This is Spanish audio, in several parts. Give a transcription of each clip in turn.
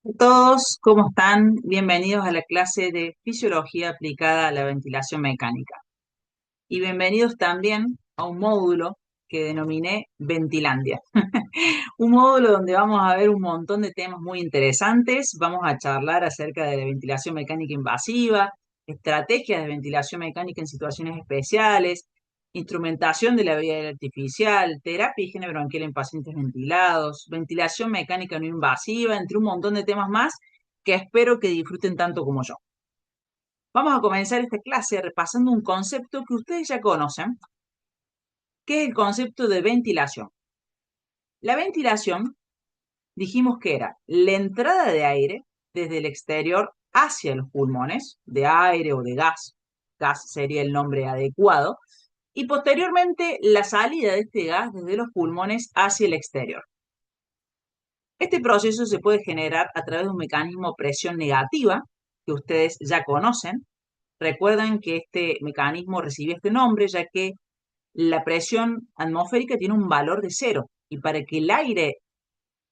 Hola a todos, ¿cómo están? Bienvenidos a la clase de Fisiología aplicada a la ventilación mecánica. Y bienvenidos también a un módulo que denominé Ventilandia. Un módulo donde vamos a ver un montón de temas muy interesantes. Vamos a charlar acerca de la ventilación mecánica invasiva, estrategias de ventilación mecánica en situaciones especiales, instrumentación de la vía aérea artificial, terapia y higiene bronquial en pacientes ventilados, ventilación mecánica no invasiva, entre un montón de temas más que espero que disfruten tanto como yo. Vamos a comenzar esta clase repasando un concepto que ustedes ya conocen, que es el concepto de ventilación. La ventilación dijimos que era la entrada de aire desde el exterior hacia los pulmones, de aire o de gas, gas sería el nombre adecuado, y posteriormente la salida de este gas desde los pulmones hacia el exterior. Este proceso se puede generar a través de un mecanismo de presión negativa, que ustedes ya conocen. Recuerden que este mecanismo recibe este nombre ya que la presión atmosférica tiene un valor de cero, y para que el aire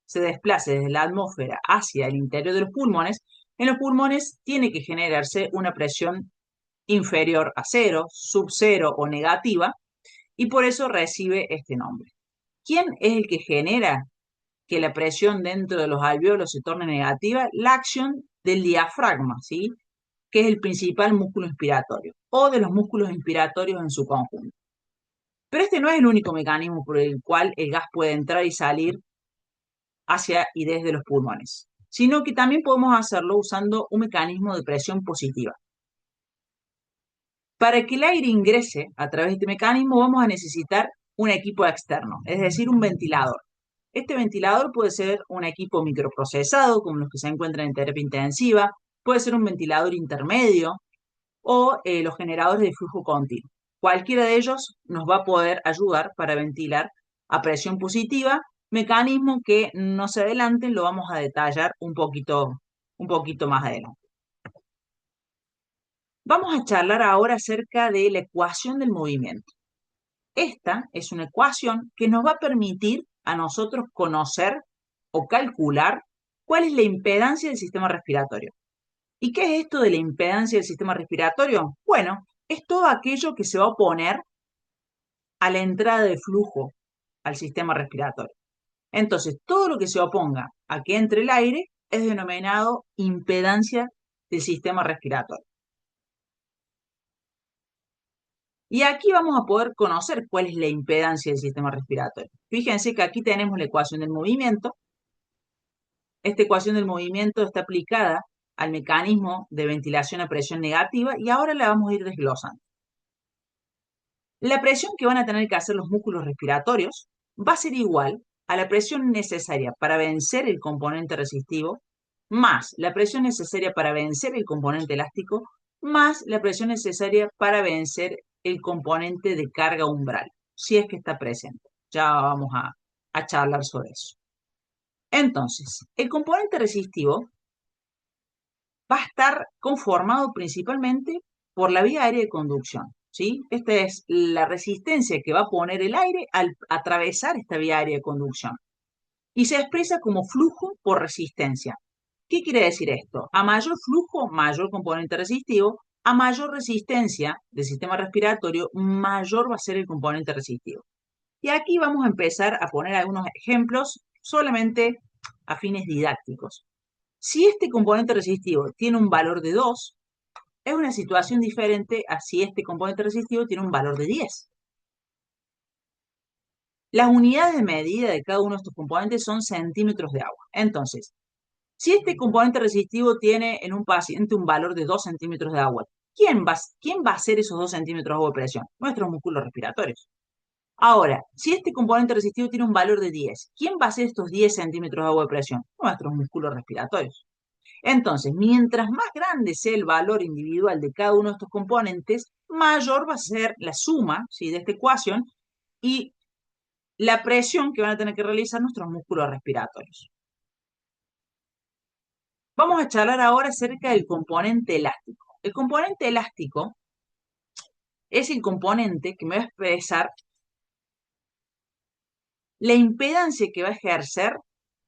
se desplace desde la atmósfera hacia el interior de los pulmones, en los pulmones tiene que generarse una presión inferior a cero, subcero o negativa, y por eso recibe este nombre. ¿Quién es el que genera que la presión dentro de los alvéolos se torne negativa? La acción del diafragma, ¿sí? Que es el principal músculo inspiratorio, o de los músculos inspiratorios en su conjunto. Pero este no es el único mecanismo por el cual el gas puede entrar y salir hacia y desde los pulmones, sino que también podemos hacerlo usando un mecanismo de presión positiva. Para que el aire ingrese a través de este mecanismo vamos a necesitar un equipo externo, es decir, un ventilador. Este ventilador puede ser un equipo microprocesado, como los que se encuentran en terapia intensiva, puede ser un ventilador intermedio o los generadores de flujo continuo. Cualquiera de ellos nos va a poder ayudar para ventilar a presión positiva, mecanismo que no se adelanten, lo vamos a detallar un poquito más adelante. Vamos a charlar ahora acerca de la ecuación del movimiento. Esta es una ecuación que nos va a permitir a nosotros conocer o calcular cuál es la impedancia del sistema respiratorio. ¿Y qué es esto de la impedancia del sistema respiratorio? Bueno, es todo aquello que se va a oponer a la entrada de flujo al sistema respiratorio. Entonces, todo lo que se oponga a que entre el aire es denominado impedancia del sistema respiratorio. Y aquí vamos a poder conocer cuál es la impedancia del sistema respiratorio. Fíjense que aquí tenemos la ecuación del movimiento. Esta ecuación del movimiento está aplicada al mecanismo de ventilación a presión negativa y ahora la vamos a ir desglosando. La presión que van a tener que hacer los músculos respiratorios va a ser igual a la presión necesaria para vencer el componente resistivo, más la presión necesaria para vencer el componente elástico, más la presión necesaria para vencer el componente de carga umbral, si es que está presente. Ya vamos a charlar sobre eso. Entonces, el componente resistivo va a estar conformado principalmente por la vía aérea de conducción, ¿sí? Esta es la resistencia que va a poner el aire al atravesar esta vía aérea de conducción. Y se expresa como flujo por resistencia. ¿Qué quiere decir esto? A mayor flujo, mayor componente resistivo. A mayor resistencia del sistema respiratorio, mayor va a ser el componente resistivo. Y aquí vamos a empezar a poner algunos ejemplos solamente a fines didácticos. Si este componente resistivo tiene un valor de 2, es una situación diferente a si este componente resistivo tiene un valor de 10. Las unidades de medida de cada uno de estos componentes son centímetros de agua. Entonces, si este componente resistivo tiene en un paciente un valor de 2 centímetros de agua, ¿quién va a hacer esos 2 centímetros de agua de presión? Nuestros músculos respiratorios. Ahora, si este componente resistivo tiene un valor de 10, ¿quién va a hacer estos 10 centímetros de agua de presión? Nuestros músculos respiratorios. Entonces, mientras más grande sea el valor individual de cada uno de estos componentes, mayor va a ser la suma, ¿sí?, de esta ecuación y la presión que van a tener que realizar nuestros músculos respiratorios. Vamos a charlar ahora acerca del componente elástico. El componente elástico es el componente que me va a expresar la impedancia que va a ejercer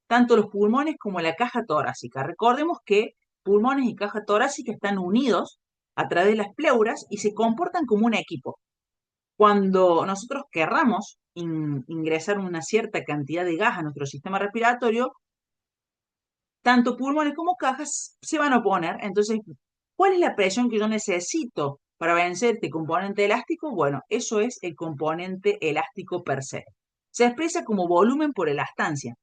tanto los pulmones como la caja torácica. Recordemos que pulmones y caja torácica están unidos a través de las pleuras y se comportan como un equipo. Cuando nosotros querramos ingresar una cierta cantidad de gas a nuestro sistema respiratorio, tanto pulmones como cajas se van a oponer. Entonces, ¿cuál es la presión que yo necesito para vencer este componente elástico? Bueno, eso es el componente elástico per se. Se expresa como volumen por elastancia.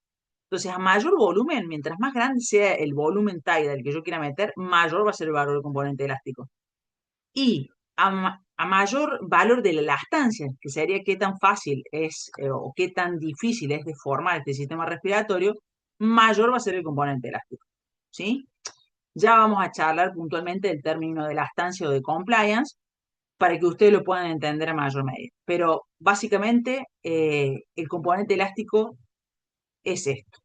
Entonces, a mayor volumen, mientras más grande sea el volumen tidal que yo quiera meter, mayor va a ser el valor del componente elástico. Y a mayor valor de la elastancia, que sería qué tan fácil es o qué tan difícil es de formar este sistema respiratorio, mayor va a ser el componente elástico. ¿Sí? Ya vamos a charlar puntualmente del término de elastancia o de compliance para que ustedes lo puedan entender a mayor medida. Pero básicamente el componente elástico es esto.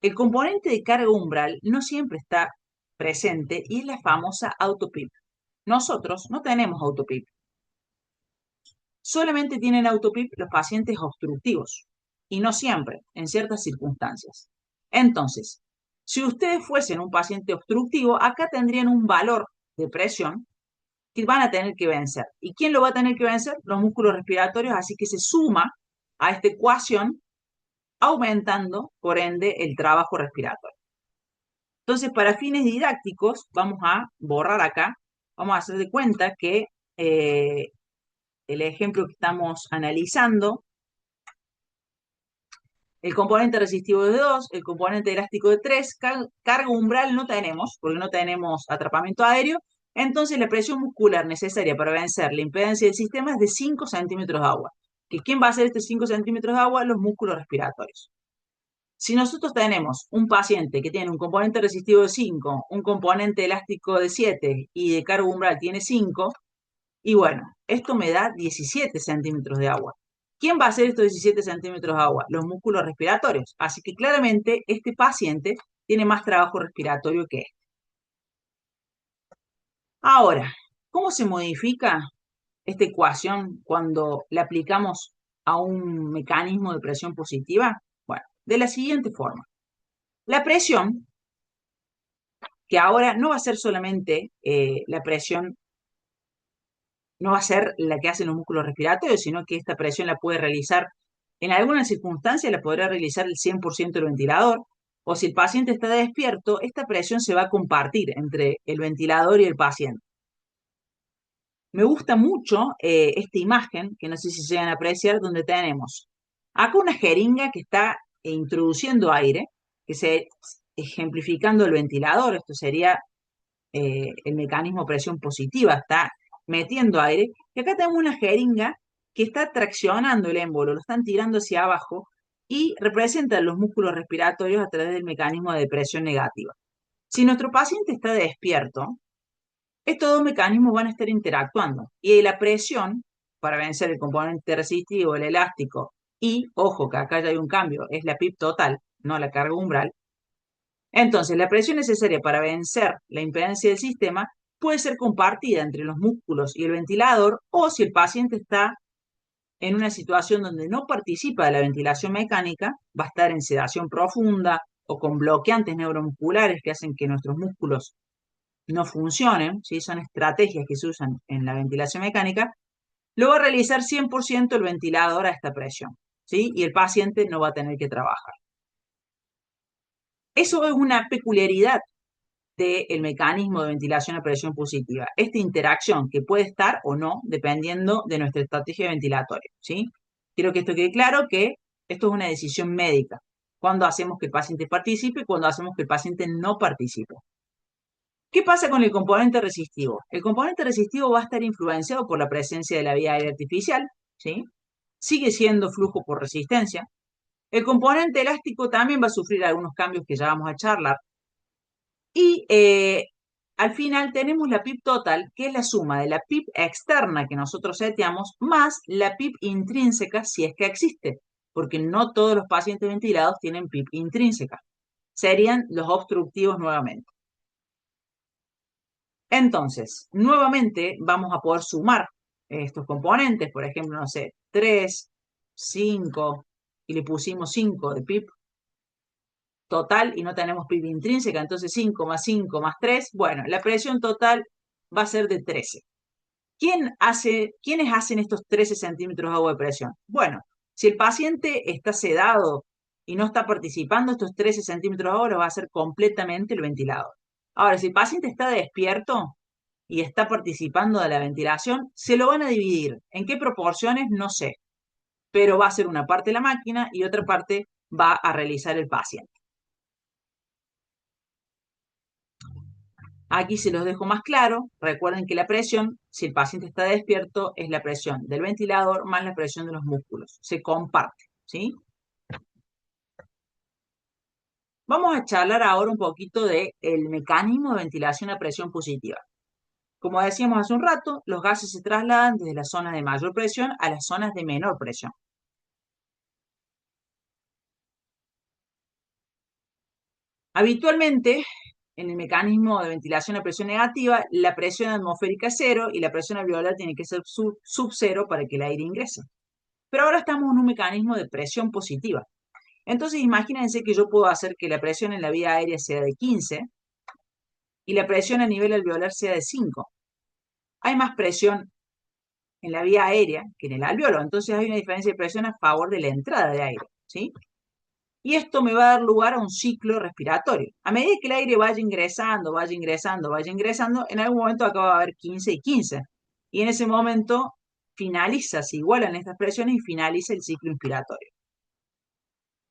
El componente de carga umbral no siempre está presente y es la famosa autopip. Nosotros no tenemos autopip. Solamente tienen autopip los pacientes obstructivos y no siempre, en ciertas circunstancias. Entonces, si ustedes fuesen un paciente obstructivo, acá tendrían un valor de presión que van a tener que vencer. ¿Y quién lo va a tener que vencer? Los músculos respiratorios, así que se suma a esta ecuación aumentando, por ende, el trabajo respiratorio. Entonces, para fines didácticos, vamos a borrar acá, vamos a hacer de cuenta que el ejemplo que estamos analizando, el componente resistivo es de 2, el componente elástico de 3, carga umbral no tenemos, porque no tenemos atrapamiento aéreo, entonces la presión muscular necesaria para vencer la impedancia del sistema es de 5 centímetros de agua. ¿Quién va a hacer estos 5 centímetros de agua? Los músculos respiratorios. Si nosotros tenemos un paciente que tiene un componente resistivo de 5, un componente elástico de 7 y de carga umbral tiene 5, y bueno, esto me da 17 centímetros de agua. ¿Quién va a hacer estos 17 centímetros de agua? Los músculos respiratorios. Así que claramente este paciente tiene más trabajo respiratorio que este. Ahora, ¿cómo se modifica esta ecuación cuando la aplicamos a un mecanismo de presión positiva? Bueno, de la siguiente forma. La presión, que ahora no va a ser solamente la presión, no va a ser la que hacen los músculos respiratorios, sino que esta presión la puede realizar, en algunas circunstancias la podrá realizar el 100% del ventilador, o si el paciente está despierto, esta presión se va a compartir entre el ventilador y el paciente. Me gusta mucho esta imagen, que no sé si se llegan a apreciar, donde tenemos acá una jeringa que está introduciendo aire, que se ejemplificando el ventilador, esto sería el mecanismo de presión positiva, está metiendo aire, y acá tenemos una jeringa que está traccionando el émbolo, lo están tirando hacia abajo y representan los músculos respiratorios a través del mecanismo de presión negativa. Si nuestro paciente está despierto, estos dos mecanismos van a estar interactuando y la presión para vencer el componente resistivo, el elástico, y, ojo, que acá ya hay un cambio, es la PIP total, no la carga umbral. Entonces, la presión necesaria para vencer la impedancia del sistema puede ser compartida entre los músculos y el ventilador, o si el paciente está en una situación donde no participa de la ventilación mecánica, va a estar en sedación profunda o con bloqueantes neuromusculares que hacen que nuestros músculos no funcionen, ¿sí? Son estrategias que se usan en la ventilación mecánica, lo va a realizar 100% el ventilador a esta presión, ¿sí? Y el paciente no va a tener que trabajar. Eso es una peculiaridad del mecanismo de ventilación a presión positiva. Esta interacción que puede estar o no dependiendo de nuestra estrategia ventilatoria, ¿sí? Quiero que esto quede claro que esto es una decisión médica. Cuando hacemos que el paciente participe y cuando hacemos que el paciente no participe. ¿Qué pasa con el componente resistivo? El componente resistivo va a estar influenciado por la presencia de la vía aérea artificial, ¿sí? Sigue siendo flujo por resistencia. El componente elástico también va a sufrir algunos cambios que ya vamos a charlar. Y al final tenemos la PIP total, que es la suma de la PIP externa que nosotros seteamos, más la PIP intrínseca, si es que existe, porque no todos los pacientes ventilados tienen PIP intrínseca. Serían los obstructivos nuevamente. Entonces, nuevamente vamos a poder sumar estos componentes, por ejemplo, no sé, 3, 5, y le pusimos 5 de PIP. total y no tenemos PIB intrínseca, entonces 5 más 5 más 3, bueno, la presión total va a ser de 13. ¿Quiénes hacen estos 13 centímetros de agua de presión? Bueno, si el paciente está sedado y no está participando, estos 13 centímetros de agua lo va a hacer completamente el ventilador. Ahora, si el paciente está despierto y está participando de la ventilación, se lo van a dividir. ¿En qué proporciones? No sé, pero va a ser una parte la máquina y otra parte va a realizar el paciente. Aquí se los dejo más claro. Recuerden que la presión, si el paciente está despierto, es la presión del ventilador más la presión de los músculos. Se comparte, ¿sí? Vamos a charlar ahora un poquito del mecanismo de ventilación a presión positiva. Como decíamos hace un rato, los gases se trasladan desde las zonas de mayor presión a las zonas de menor presión. Habitualmente, en el mecanismo de ventilación a presión negativa, la presión atmosférica es cero y la presión alveolar tiene que ser sub cero para que el aire ingrese. Pero ahora estamos en un mecanismo de presión positiva. Entonces, imagínense que yo puedo hacer que la presión en la vía aérea sea de 15 y la presión a nivel alveolar sea de 5. Hay más presión en la vía aérea que en el alveolo, entonces hay una diferencia de presión a favor de la entrada de aire, ¿sí? Y esto me va a dar lugar a un ciclo respiratorio. A medida que el aire vaya ingresando, vaya ingresando, vaya ingresando, en algún momento acá va a haber 15 y 15. Y en ese momento finaliza, se igualan estas presiones y finaliza el ciclo inspiratorio.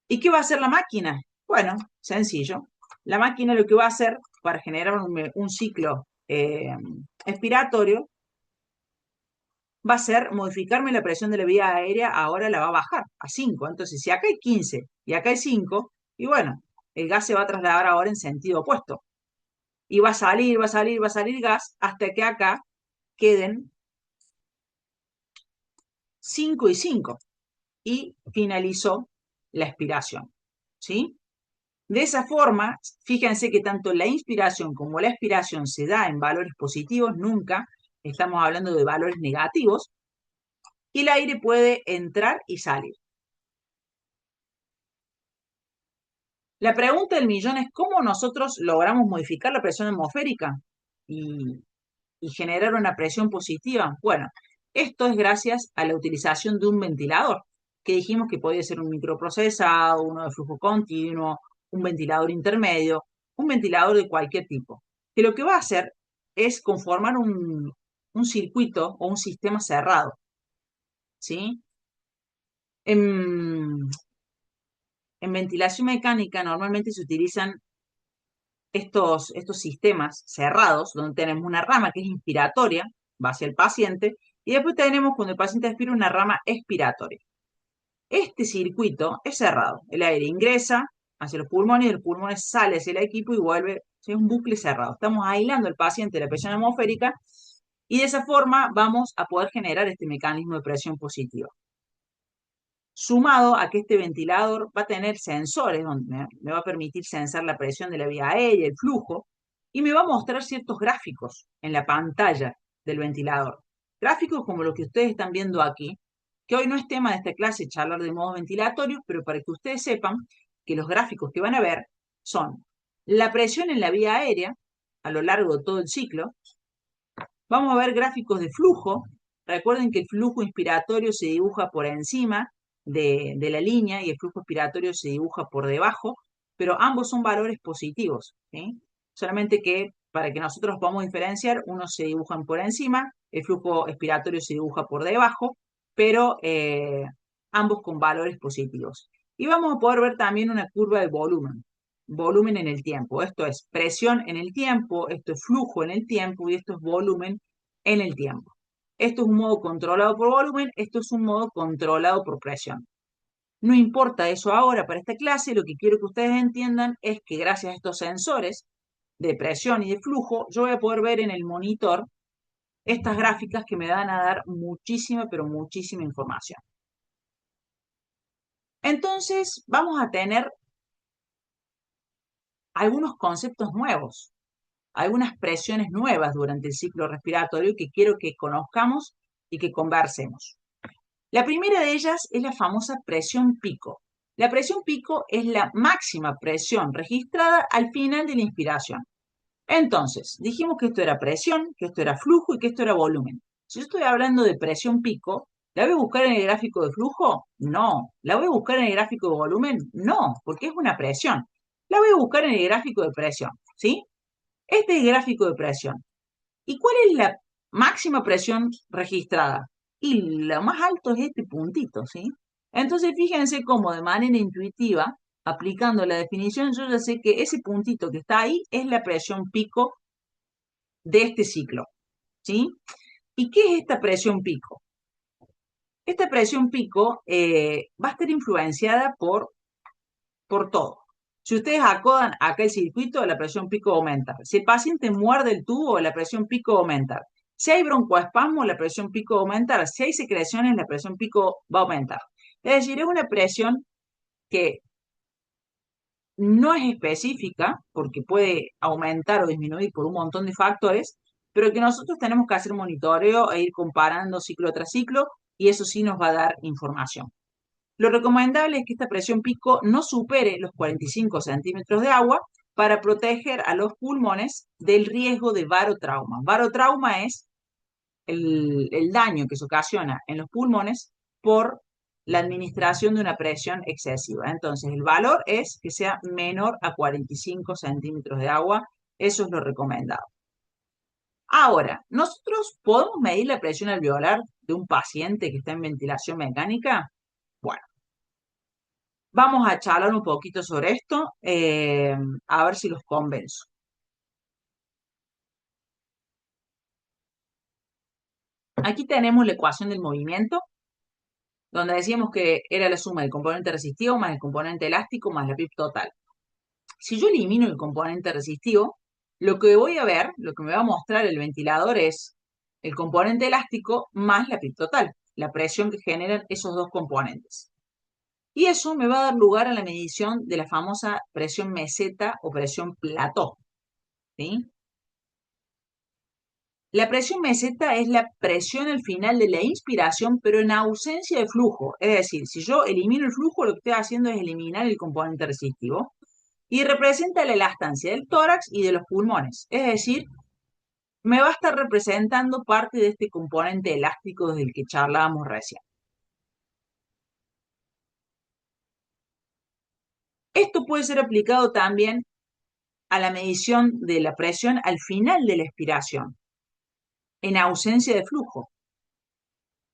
¿Y qué va a hacer la máquina? Bueno, sencillo. La máquina lo que va a hacer para generar un ciclo expiratorio va a ser modificarme la presión de la vía aérea, ahora la va a bajar a 5. Entonces, si acá hay 15 y acá hay 5, y bueno, el gas se va a trasladar ahora en sentido opuesto. Y va a salir, va a salir, va a salir gas hasta que acá queden 5 y 5. Y finalizó la expiración. ¿Sí? De esa forma, fíjense que tanto la inspiración como la expiración se da en valores positivos, nunca estamos hablando de valores negativos, y el aire puede entrar y salir. La pregunta del millón es cómo nosotros logramos modificar la presión atmosférica y, y generar una presión positiva. Bueno, esto es gracias a la utilización de un ventilador, que dijimos que podía ser un microprocesado, uno de flujo continuo, un ventilador intermedio, un ventilador de cualquier tipo, que lo que va a hacer es conformar un circuito o un sistema cerrado, ¿sí? En, en ventilación mecánica normalmente se utilizan estos sistemas cerrados, donde tenemos una rama que es inspiratoria, va hacia el paciente, y después tenemos, cuando el paciente expira, una rama expiratoria. Este circuito es cerrado. El aire ingresa hacia los pulmones y el pulmón sale hacia el equipo y vuelve. Es un bucle cerrado. Estamos aislando al paciente de la presión atmosférica y de esa forma vamos a poder generar este mecanismo de presión positiva. Sumado a que este ventilador va a tener sensores donde me va a permitir censar la presión de la vía aérea, el flujo, y me va a mostrar ciertos gráficos en la pantalla del ventilador. Gráficos como los que ustedes están viendo aquí, que hoy no es tema de esta clase charlar de modos ventilatorios, pero para que ustedes sepan que los gráficos que van a ver son la presión en la vía aérea a lo largo de todo el ciclo. Vamos a ver gráficos de flujo. Recuerden que el flujo inspiratorio se dibuja por encima de la línea y el flujo expiratorio se dibuja por debajo, pero ambos son valores positivos, ¿sí? Solamente que para que nosotros podamos diferenciar, unos se dibujan por encima, el flujo expiratorio se dibuja por debajo, pero ambos con valores positivos. Y vamos a poder ver también una curva de volumen en el tiempo. Esto es presión en el tiempo, esto es flujo en el tiempo y esto es volumen en el tiempo. Esto es un modo controlado por volumen, esto es un modo controlado por presión. No importa eso ahora para esta clase, lo que quiero que ustedes entiendan es que gracias a estos sensores de presión y de flujo, yo voy a poder ver en el monitor estas gráficas que me van a dar muchísima, pero muchísima información. Entonces, vamos a tener algunos conceptos nuevos, algunas presiones nuevas durante el ciclo respiratorio que quiero que conozcamos y que conversemos. La primera de ellas es la famosa presión pico. La presión pico es la máxima presión registrada al final de la inspiración. Entonces, dijimos que esto era presión, que esto era flujo y que esto era volumen. Si yo estoy hablando de presión pico, ¿la voy a buscar en el gráfico de flujo? No. ¿La voy a buscar en el gráfico de volumen? No, porque es una presión. La voy a buscar en el gráfico de presión, ¿sí? Este es el gráfico de presión. ¿Y cuál es la máxima presión registrada? Y lo más alto es este puntito, ¿sí? Entonces, fíjense cómo de manera intuitiva, aplicando la definición, yo ya sé que ese puntito que está ahí es la presión pico de este ciclo, ¿sí? ¿Y qué es esta presión pico? Esta presión pico va a estar influenciada por todo. Si ustedes acodan acá el circuito, la presión pico va a aumentar. Si el paciente muerde el tubo, la presión pico va a aumentar. Si hay broncoespasmo, la presión pico va a aumentar. Si hay secreciones, la presión pico va a aumentar. Es decir, es una presión que no es específica, porque puede aumentar o disminuir por un montón de factores, pero que nosotros tenemos que hacer monitoreo e ir comparando ciclo tras ciclo, y eso sí nos va a dar información. Lo recomendable es que esta presión pico no supere los 45 centímetros de agua para proteger a los pulmones del riesgo de barotrauma. Barotrauma es el daño que se ocasiona en los pulmones por la administración de una presión excesiva. Entonces, el valor es que sea menor a 45 centímetros de agua. Eso es lo recomendado. Ahora, ¿nosotros podemos medir la presión alveolar de un paciente que está en ventilación mecánica? Bueno, vamos a charlar un poquito sobre esto, a ver si los convenzo. Aquí tenemos la ecuación del movimiento, donde decíamos que era la suma del componente resistivo más el componente elástico más la PIB total. Si yo elimino el componente resistivo, lo que voy a ver, lo que me va a mostrar el ventilador es el componente elástico más la PIB total, la presión que generan esos dos componentes. Y eso me va a dar lugar a la medición de la famosa presión meseta o presión plató, ¿sí? La presión meseta es la presión al final de la inspiración, pero en ausencia de flujo. Es decir, si yo elimino el flujo, lo que estoy haciendo es eliminar el componente resistivo y representa la elastancia del tórax y de los pulmones. Es decir, me va a estar representando parte de este componente elástico del que charlábamos recién. Esto puede ser aplicado también a la medición de la presión al final de la expiración, en ausencia de flujo.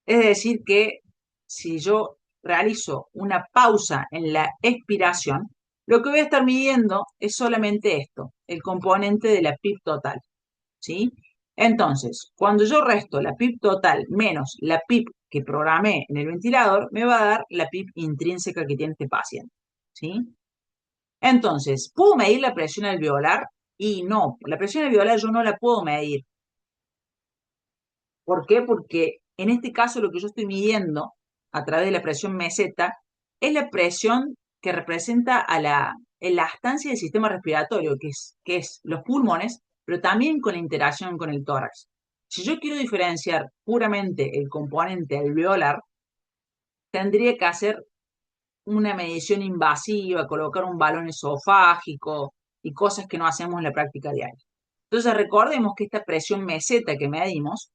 Es decir, que si yo realizo una pausa en la expiración, lo que voy a estar midiendo es solamente esto, el componente de la PIB total, ¿sí? Entonces, cuando yo resto la PIB total menos la PIB que programé en el ventilador, me va a dar la PIB intrínseca que tiene este paciente, ¿sí? Entonces, ¿puedo medir la presión alveolar? Y no, la presión alveolar yo no la puedo medir. ¿Por qué? Porque en este caso lo que yo estoy midiendo a través de la presión meseta es la presión que representa a la elastancia del sistema respiratorio, que es los pulmones, pero también con la interacción con el tórax. Si yo quiero diferenciar puramente el componente alveolar, tendría que hacer una medición invasiva, colocar un balón esofágico y cosas que no hacemos en la práctica diaria. Entonces recordemos que esta presión meseta que medimos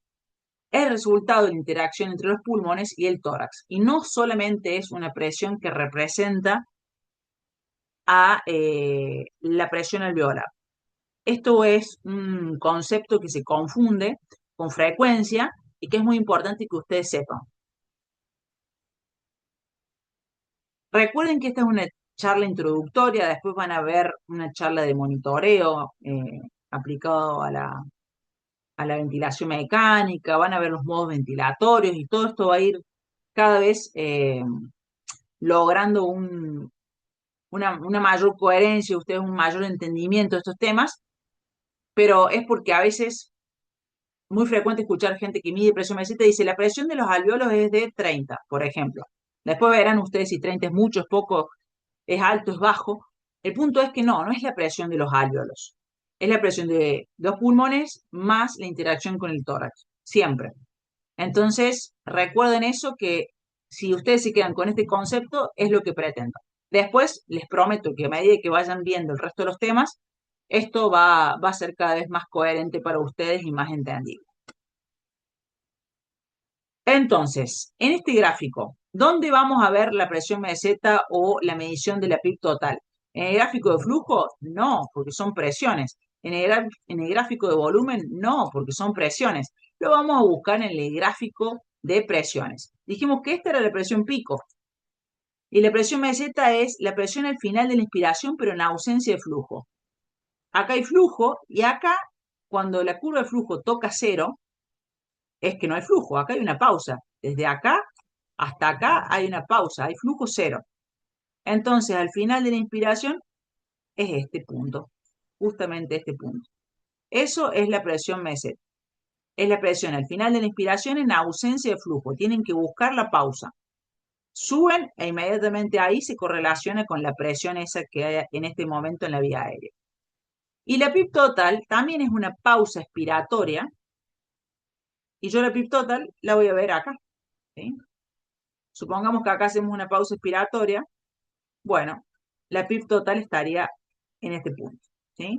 es el resultado de la interacción entre los pulmones y el tórax. Y no solamente es una presión que representa a la presión alveolar. Esto es un concepto que se confunde con frecuencia y que es muy importante que ustedes sepan. Recuerden que esta es una charla introductoria, después van a ver una charla de monitoreo aplicado a la ventilación mecánica, van a ver los modos ventilatorios y todo esto va a ir cada vez logrando una mayor coherencia, ustedes un mayor entendimiento de estos temas, pero es porque a veces muy frecuente escuchar gente que mide presión meseta y dice la presión de los alveolos es de 30, por ejemplo. Después verán ustedes si 30 es mucho, es poco, es alto, es bajo. El punto es que no es la presión de los alveolos. Es la presión de los pulmones más la interacción con el tórax, siempre. Entonces, recuerden eso que si ustedes se quedan con este concepto, es lo que pretendo. Después, les prometo que a medida que vayan viendo el resto de los temas, esto va a ser cada vez más coherente para ustedes y más entendible. Entonces, en este gráfico, ¿dónde vamos a ver la presión meseta o la medición de la PIB total? ¿En el gráfico de flujo? No, porque son presiones. En el gráfico de volumen? No, porque son presiones. Lo vamos a buscar en el gráfico de presiones. Dijimos que esta era la presión pico. Y la presión meseta es la presión al final de la inspiración, pero en ausencia de flujo. Acá hay flujo y acá, cuando la curva de flujo toca cero, es que no hay flujo, acá hay una pausa. Desde acá hasta acá hay una pausa, hay flujo cero. Entonces, al final de la inspiración es este punto, justamente este punto. Eso es la presión meseta. Es la presión al final de la inspiración en ausencia de flujo. Tienen que buscar la pausa. Suben e inmediatamente ahí se correlaciona con la presión esa que hay en este momento en la vía aérea. Y la PIB total también es una pausa expiratoria. Y yo la PIB total la voy a ver acá. ¿Sí? Supongamos que acá hacemos una pausa expiratoria. Bueno, la PIB total estaría en este punto. ¿Sí?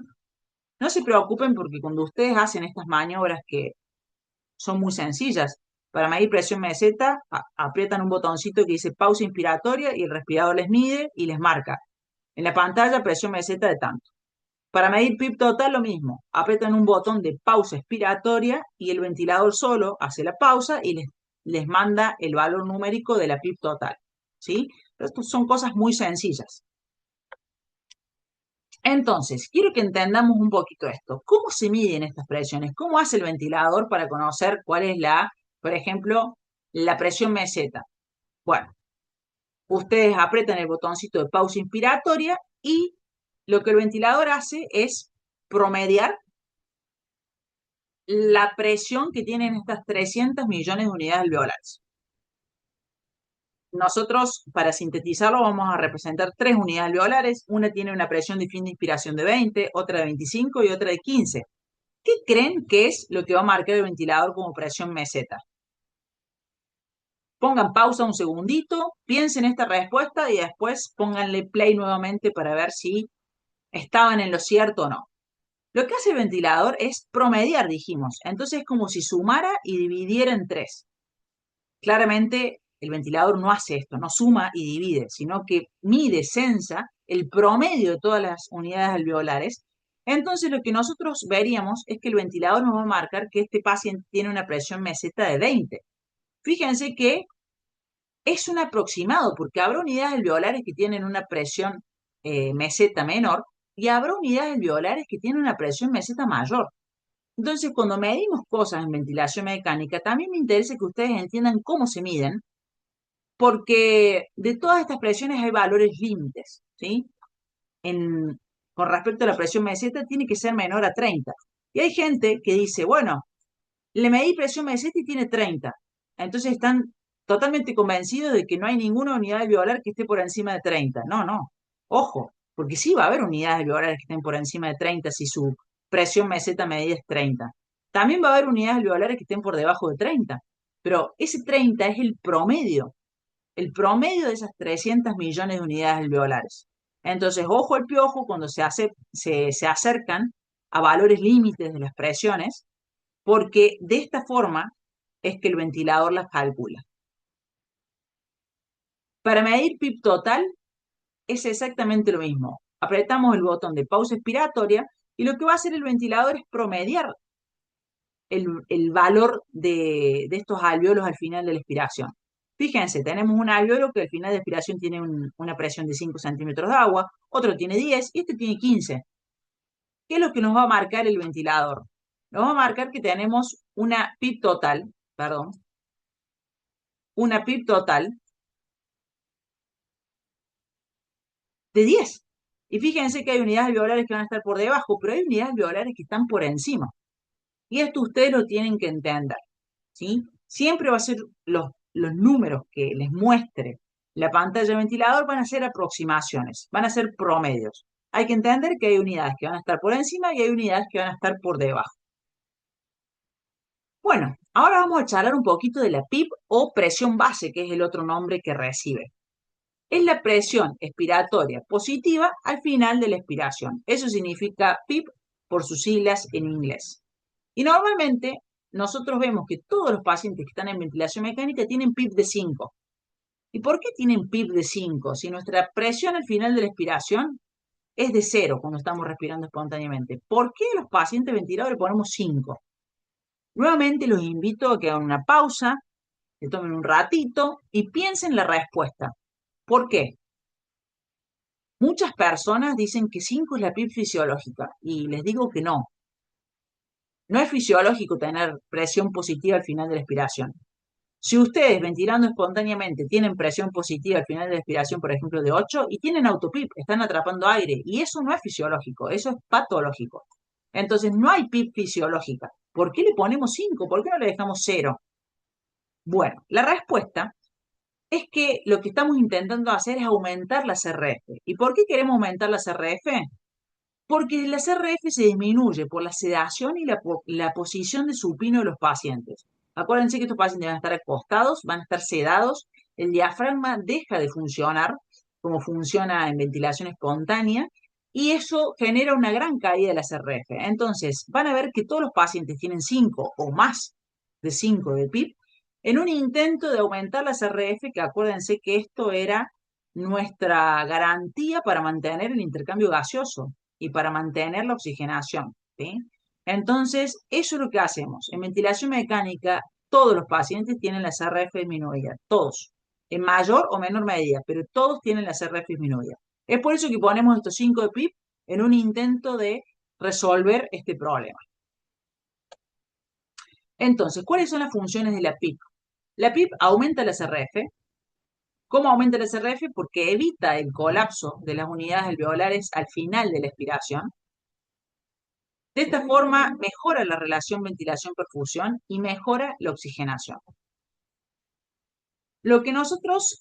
No se preocupen porque cuando ustedes hacen estas maniobras que son muy sencillas, para medir presión meseta, aprietan un botoncito que dice pausa inspiratoria y el respirador les mide y les marca en la pantalla presión meseta de tanto. Para medir PIB total lo mismo, aprietan un botón de pausa expiratoria y el ventilador solo hace la pausa y les manda el valor numérico de la PIB total. ¿Sí? Estas son cosas muy sencillas. Entonces, quiero que entendamos un poquito esto. ¿Cómo se miden estas presiones? ¿Cómo hace el ventilador para conocer cuál es por ejemplo, la presión meseta? Bueno, ustedes aprietan el botoncito de pausa inspiratoria y lo que el ventilador hace es promediar la presión que tienen estas 300 millones de unidades alveolares. Nosotros, para sintetizarlo, vamos a representar 3 unidades alveolares. Una tiene una presión de fin de inspiración de 20, otra de 25 y otra de 15. ¿Qué creen que es lo que va a marcar el ventilador como presión meseta? Pongan pausa un segundito, piensen esta respuesta y después pónganle play nuevamente para ver si estaban en lo cierto o no. Lo que hace el ventilador es promediar, dijimos. Entonces es como si sumara y dividiera en 3. Claramente el ventilador no hace esto, no suma y divide, sino que mide, censa el promedio de todas las unidades alveolares. Entonces lo que nosotros veríamos es que el ventilador nos va a marcar que este paciente tiene una presión meseta de 20. Fíjense que es un aproximado, porque habrá unidades alveolares que tienen una presión meseta menor y habrá unidades alveolares que tienen una presión meseta mayor. Entonces, cuando medimos cosas en ventilación mecánica, también me interesa que ustedes entiendan cómo se miden, porque de todas estas presiones hay valores límites, ¿sí? Con respecto a la presión meseta, tiene que ser menor a 30. Y hay gente que dice, bueno, le medí presión meseta y tiene 30. Entonces están totalmente convencidos de que no hay ninguna unidad alveolar que esté por encima de 30. No, no. Ojo, porque sí va a haber unidades alveolares que estén por encima de 30 si su presión meseta medida es 30. También va a haber unidades alveolares que estén por debajo de 30. Pero ese 30 es el promedio de esas 300 millones de unidades alveolares. Entonces, ojo al piojo cuando se acercan a valores límites de las presiones, porque de esta forma es que el ventilador las calcula. Para medir PIB total es exactamente lo mismo. Apretamos el botón de pausa expiratoria y lo que va a hacer el ventilador es promediar el valor de estos alvéolos al final de la expiración. Fíjense, tenemos un alvéolo que al final de expiración tiene una presión de 5 centímetros de agua, otro tiene 10 y este tiene 15. ¿Qué es lo que nos va a marcar el ventilador? Nos va a marcar que tenemos una PIB total, perdón, una PIB total de 10. Y fíjense que hay unidades alveolares que van a estar por debajo, pero hay unidades alveolares que están por encima. Y esto ustedes lo tienen que entender, ¿sí? Siempre va a ser los números que les muestre la pantalla del ventilador van a ser aproximaciones, van a ser promedios. Hay que entender que hay unidades que van a estar por encima y hay unidades que van a estar por debajo. Bueno, ahora vamos a charlar un poquito de la PIB o presión base, que es el otro nombre que recibe. Es la presión expiratoria positiva al final de la expiración. Eso significa PIP por sus siglas en inglés. Y normalmente nosotros vemos que todos los pacientes que están en ventilación mecánica tienen PIP de 5. ¿Y por qué tienen PIP de 5? Si nuestra presión al final de la expiración es de 0 cuando estamos respirando espontáneamente. ¿Por qué a los pacientes ventilados le ponemos 5? Nuevamente los invito a que hagan una pausa, que tomen un ratito y piensen la respuesta. ¿Por qué? Muchas personas dicen que 5 es la PIP fisiológica y les digo que no. No es fisiológico tener presión positiva al final de la expiración. Si ustedes ventilando espontáneamente tienen presión positiva al final de la expiración, por ejemplo, de 8 y tienen autopip, están atrapando aire, y eso no es fisiológico, eso es patológico. Entonces, no hay PIP fisiológica. ¿Por qué le ponemos 5? ¿Por qué no le dejamos 0? Bueno, la respuesta es que lo que estamos intentando hacer es aumentar la CRF. ¿Y por qué queremos aumentar la CRF? Porque la CRF se disminuye por la sedación y la posición de supino de los pacientes. Acuérdense que estos pacientes van a estar acostados, van a estar sedados, el diafragma deja de funcionar como funciona en ventilación espontánea y eso genera una gran caída de la CRF. Entonces, van a ver que todos los pacientes tienen 5 o más de 5 de PIP en un intento de aumentar la CRF, que acuérdense que esto era nuestra garantía para mantener el intercambio gaseoso y para mantener la oxigenación, ¿sí? Entonces, eso es lo que hacemos. En ventilación mecánica, todos los pacientes tienen la CRF disminuida, todos, en mayor o menor medida, pero todos tienen la CRF disminuida. Es por eso que ponemos estos 5 de PIP en un intento de resolver este problema. Entonces, ¿cuáles son las funciones de la PIP? La PIP aumenta la CRF. ¿Cómo aumenta la CRF? Porque evita el colapso de las unidades alveolares al final de la expiración. De esta forma, mejora la relación ventilación-perfusión y mejora la oxigenación. Lo que nosotros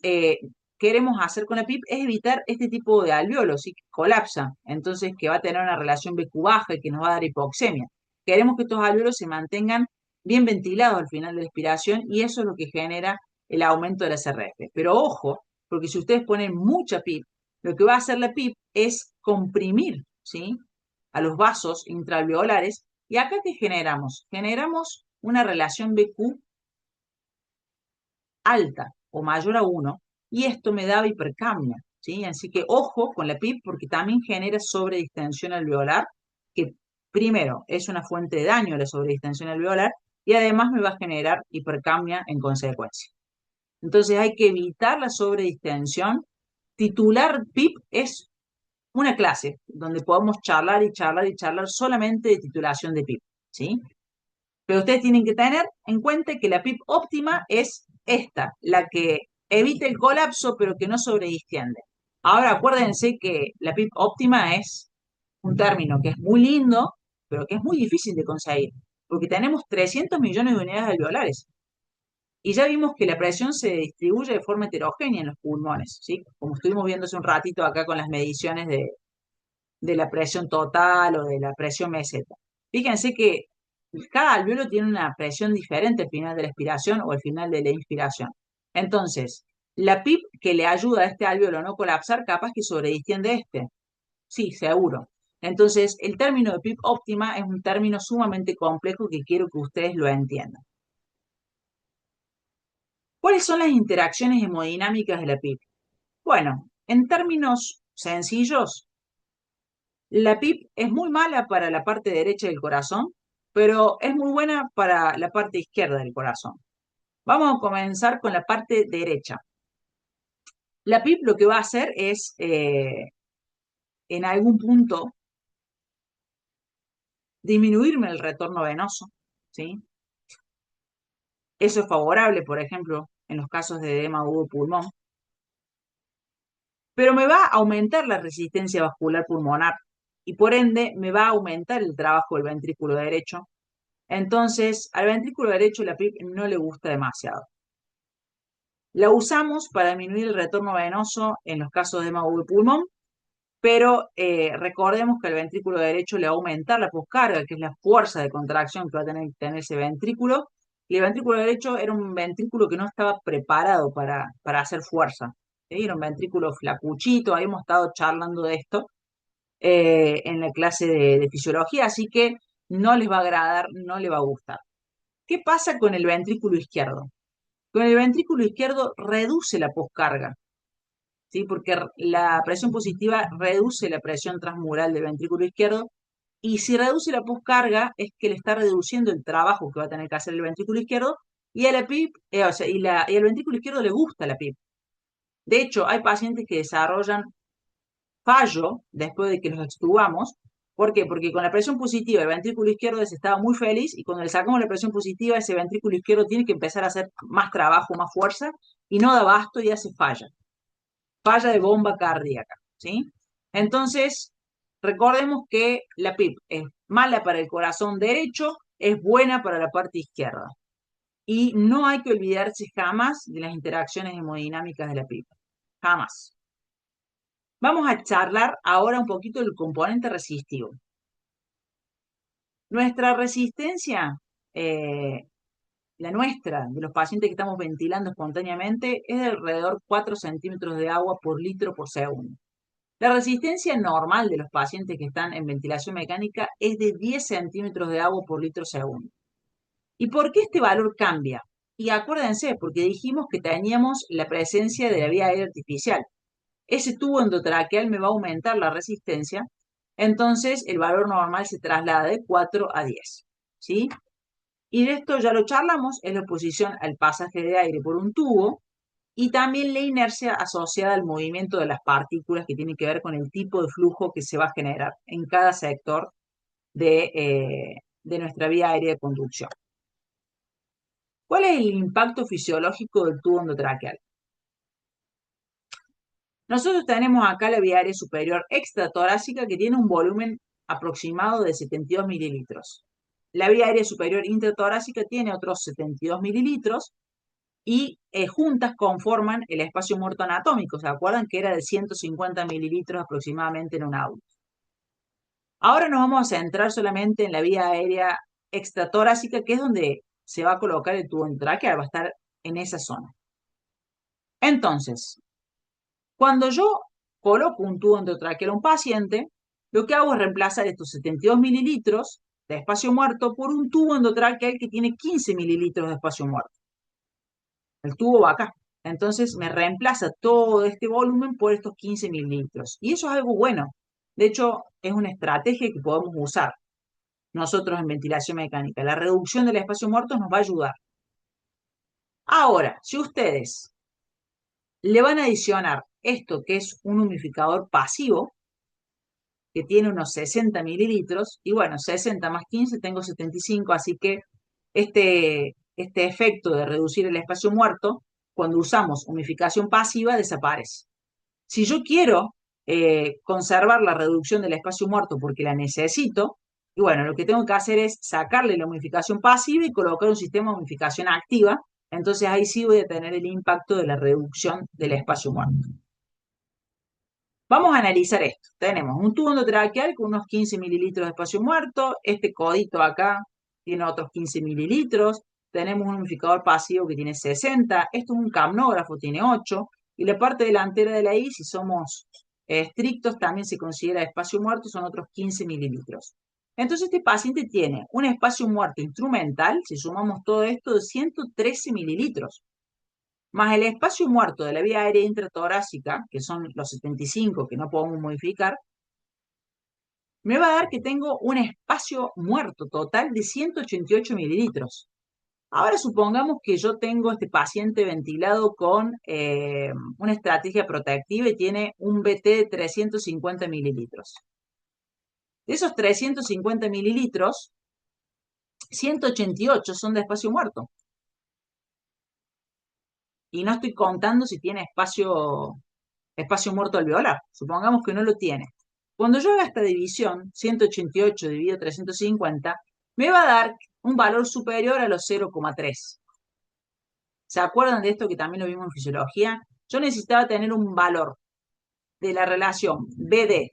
queremos hacer con la PIP es evitar este tipo de alveolos que colapsan, entonces que va a tener una relación BQ baja y que nos va a dar hipoxemia. Queremos que estos alveolos se mantengan bien ventilados al final de la expiración y eso es lo que genera el aumento de la CRF. Pero ojo, porque si ustedes ponen mucha PIP, lo que va a hacer la PIP es comprimir, ¿sí?, a los vasos intraalveolares. ¿Y acá qué generamos? Generamos una relación BQ alta o mayor a 1 y esto me da hipercapnia, ¿sí? Así que ojo con la PIP porque también genera sobredistensión alveolar, que primero es una fuente de daño a la sobredistensión alveolar y además me va a generar hipercapnia en consecuencia. Entonces hay que evitar la sobredistensión. Titular PIP es una clase donde podemos charlar y charlar y charlar solamente de titulación de PIP, ¿sí? Pero ustedes tienen que tener en cuenta que la PIP óptima es esta, la que evita el colapso pero que no sobredistiende. Ahora acuérdense que la PIP óptima es un término que es muy lindo, pero que es muy difícil de conseguir, porque tenemos 300 millones de unidades alveolares. Y ya vimos que la presión se distribuye de forma heterogénea en los pulmones, ¿sí? Como estuvimos viendo hace un ratito acá con las mediciones de la presión total o de la presión meseta. Fíjense que cada alveolo tiene una presión diferente al final de la expiración o al final de la inspiración. Entonces, la PIP que le ayuda a este alveolo a no colapsar, capaz que sobredistiende este. Sí, seguro. Entonces, el término de PIP óptima es un término sumamente complejo que quiero que ustedes lo entiendan. ¿Cuáles son las interacciones hemodinámicas de la PIP? Bueno, en términos sencillos, la PIP es muy mala para la parte derecha del corazón, pero es muy buena para la parte izquierda del corazón. Vamos a comenzar con la parte derecha. La PIP lo que va a hacer es, en algún punto, disminuirme el retorno venoso, ¿sí? Eso es favorable, por ejemplo, en los casos de edema agudo pulmón, pero me va a aumentar la resistencia vascular pulmonar y por ende me va a aumentar el trabajo del ventrículo derecho. Entonces, al ventrículo derecho la PIP no le gusta demasiado. La usamos para disminuir el retorno venoso en los casos de edema agudo pulmón, pero recordemos que al ventrículo derecho le va a aumentar la poscarga, que es la fuerza de contracción que va a tener ese ventrículo, y el ventrículo derecho era un ventrículo que no estaba preparado para hacer fuerza. ¿sí? Era un ventrículo flacuchito, habíamos estado charlando de esto en la clase de fisiología, así que no les va a agradar, no les va a gustar. ¿Qué pasa con el ventrículo izquierdo? Con el ventrículo izquierdo reduce la poscarga, ¿sí? Porque la presión positiva reduce la presión transmural del ventrículo izquierdo, y si reduce la poscarga es que le está reduciendo el trabajo que va a tener que hacer el ventrículo izquierdo, y a la PIP, o sea, y al ventrículo izquierdo le gusta la PIP. De hecho, hay pacientes que desarrollan fallo después de que los extubamos. ¿Por qué? Porque con la presión positiva el ventrículo izquierdo estaba muy feliz, y cuando le sacamos la presión positiva ese ventrículo izquierdo tiene que empezar a hacer más trabajo, más fuerza, y no da abasto y hace falla. Falla de bomba cardíaca, ¿sí? Entonces, recordemos que la PIP es mala para el corazón derecho, es buena para la parte izquierda. Y no hay que olvidarse jamás de las interacciones hemodinámicas de la PIP. Jamás. Vamos a charlar ahora un poquito del componente resistivo. Nuestra resistencia, la nuestra, de los pacientes que estamos ventilando espontáneamente, es de alrededor 4 centímetros de agua por litro por segundo. La resistencia normal de los pacientes que están en ventilación mecánica es de 10 centímetros de agua por litro segundo. ¿Y por qué este valor cambia? Y acuérdense, porque dijimos que teníamos la presencia de la vía aérea artificial. Ese tubo endotraqueal me va a aumentar la resistencia, entonces el valor normal se traslada de 4 a 10, ¿sí? Y de esto ya lo charlamos, es la oposición al pasaje de aire por un tubo, y también la inercia asociada al movimiento de las partículas, que tiene que ver con el tipo de flujo que se va a generar en cada sector de nuestra vía aérea de conducción. ¿Cuál es el impacto fisiológico del tubo endotraqueal? Nosotros tenemos acá la vía aérea superior extratorácica, que tiene un volumen aproximado de 72 mililitros. La vía aérea superior intratorácica tiene otros 72 mililitros, y juntas conforman el espacio muerto anatómico. ¿Se acuerdan que era de 150 mililitros aproximadamente en un adulto? Ahora nos vamos a centrar solamente en la vía aérea extratorácica, que es donde se va a colocar el tubo endotraqueal, va a estar en esa zona. Entonces, cuando yo coloco un tubo endotraqueal a un paciente, lo que hago es reemplazar estos 72 mililitros de espacio muerto por un tubo endotraqueal que tiene 15 mililitros de espacio muerto. El tubo va acá. Entonces me reemplaza todo este volumen por estos 15 mililitros. Y eso es algo bueno. De hecho, es una estrategia que podemos usar nosotros en ventilación mecánica. La reducción del espacio muerto nos va a ayudar. Ahora, si ustedes le van a adicionar esto, que es un humidificador pasivo, que tiene unos 60 mililitros, y bueno, 60 más 15 tengo 75, así que este efecto de reducir el espacio muerto, cuando usamos humidificación pasiva, desaparece. Si yo quiero conservar la reducción del espacio muerto porque la necesito, y bueno, lo que tengo que hacer es sacarle la humidificación pasiva y colocar un sistema de humidificación activa, entonces ahí sí voy a tener el impacto de la reducción del espacio muerto. Vamos a analizar esto. Tenemos un tubo endotraqueal con unos 15 mililitros de espacio muerto. Este codito acá tiene otros 15 mililitros. Tenemos un humidificador pasivo que tiene 60. Esto es un capnógrafo, tiene 8. Y la parte delantera de la I, si somos estrictos, también se considera espacio muerto, son otros 15 mililitros. Entonces este paciente tiene un espacio muerto instrumental, si sumamos todo esto, de 113 mililitros, más el espacio muerto de la vía aérea intratorácica, que son los 75 que no podemos modificar, me va a dar que tengo un espacio muerto total de 188 mililitros. Ahora supongamos que yo tengo este paciente ventilado con una estrategia protectiva y tiene un BT de 350 mililitros. De esos 350 mililitros, 188 son de espacio muerto. Y no estoy contando si tiene espacio muerto alveolar. Supongamos que no lo tiene. Cuando yo haga esta división, 188 dividido 350, me va a dar un valor superior a los 0,3. ¿Se acuerdan de esto que también lo vimos en fisiología? Yo necesitaba tener un valor de la relación BD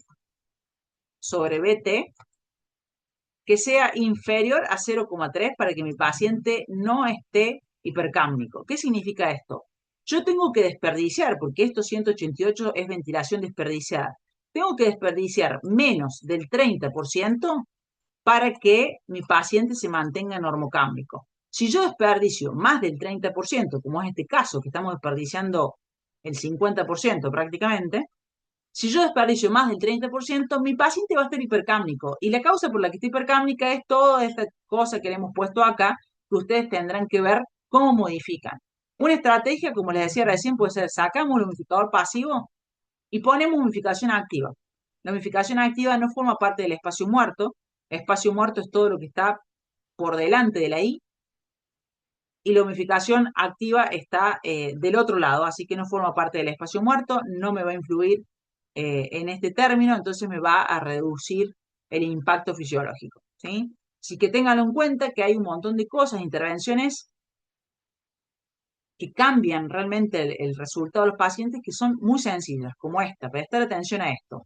sobre BT que sea inferior a 0,3 para que mi paciente no esté hipercámnico. ¿Qué significa esto? Yo tengo que desperdiciar, porque esto 188 es ventilación desperdiciada. Tengo que desperdiciar menos del 30% para que mi paciente se mantenga normocámbico. Si yo desperdicio más del 30%, como es este caso, que estamos desperdiciando el 50% prácticamente, si yo desperdicio más del 30%, mi paciente va a estar hipercámnico. Y la causa por la que está hipercámnica es toda esta cosa que le hemos puesto acá, que ustedes tendrán que ver cómo modifican. Una estrategia, como les decía recién, puede ser sacamos el humidificador pasivo y ponemos humidificación activa. La humidificación activa no forma parte del espacio muerto. El espacio muerto es todo lo que está por delante de la I y la humidificación activa está del otro lado, así que no forma parte del espacio muerto, no me va a influir en este término, entonces me va a reducir el impacto fisiológico, ¿sí? Así que ténganlo en cuenta que hay un montón de cosas, intervenciones que cambian realmente el resultado de los pacientes que son muy sencillas, como esta, prestar atención a esto.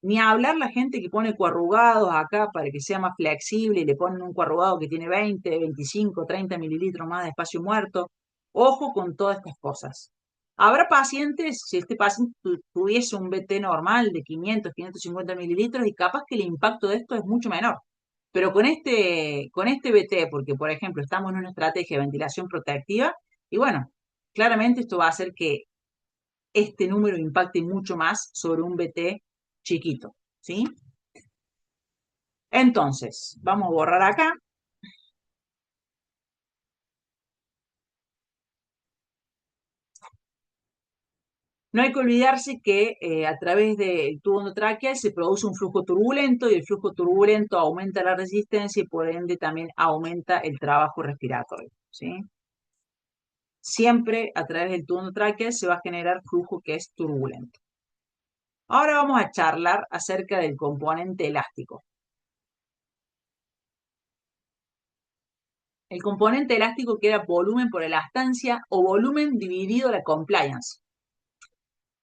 Ni hablar la gente que pone coarrugados acá para que sea más flexible y le ponen un coarrugado que tiene 20, 25, 30 mililitros más de espacio muerto. Ojo con todas estas cosas. Habrá pacientes, si este paciente tuviese un BT normal de 500, 550 mililitros y capaz que el impacto de esto es mucho menor. Pero con este BT, porque por ejemplo estamos en una estrategia de ventilación protectiva, y bueno, claramente esto va a hacer que este número impacte mucho más sobre un BT chiquito, ¿sí? Entonces, vamos a borrar acá. No hay que olvidarse que a través del tubo endotraqueal se produce un flujo turbulento y el flujo turbulento aumenta la resistencia y por ende también aumenta el trabajo respiratorio, ¿sí? Siempre a través del tubo endotraqueal se va a generar flujo que es turbulento. Ahora vamos a charlar acerca del componente elástico. El componente elástico queda volumen por elastancia o volumen dividido la compliance.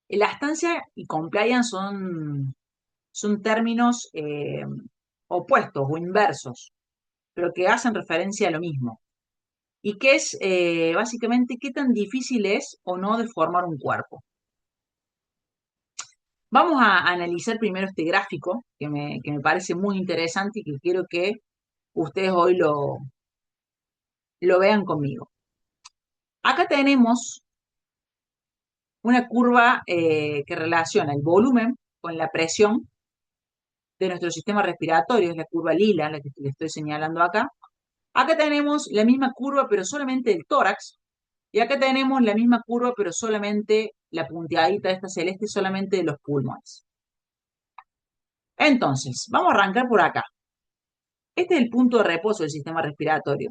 Elastancia y compliance son términos opuestos o inversos, pero que hacen referencia a lo mismo. Y que es básicamente qué tan difícil es o no de formar un cuerpo. Vamos a analizar primero este gráfico que me parece muy interesante y que quiero que ustedes hoy lo vean conmigo. Acá tenemos una curva que relaciona el volumen con la presión de nuestro sistema respiratorio, es la curva lila, la que le estoy señalando acá. Acá tenemos la misma curva, pero solamente del tórax, y acá tenemos la misma curva, pero solamente la punteadita de esta celeste, solamente de los pulmones. Entonces, vamos a arrancar por acá. Este es el punto de reposo del sistema respiratorio.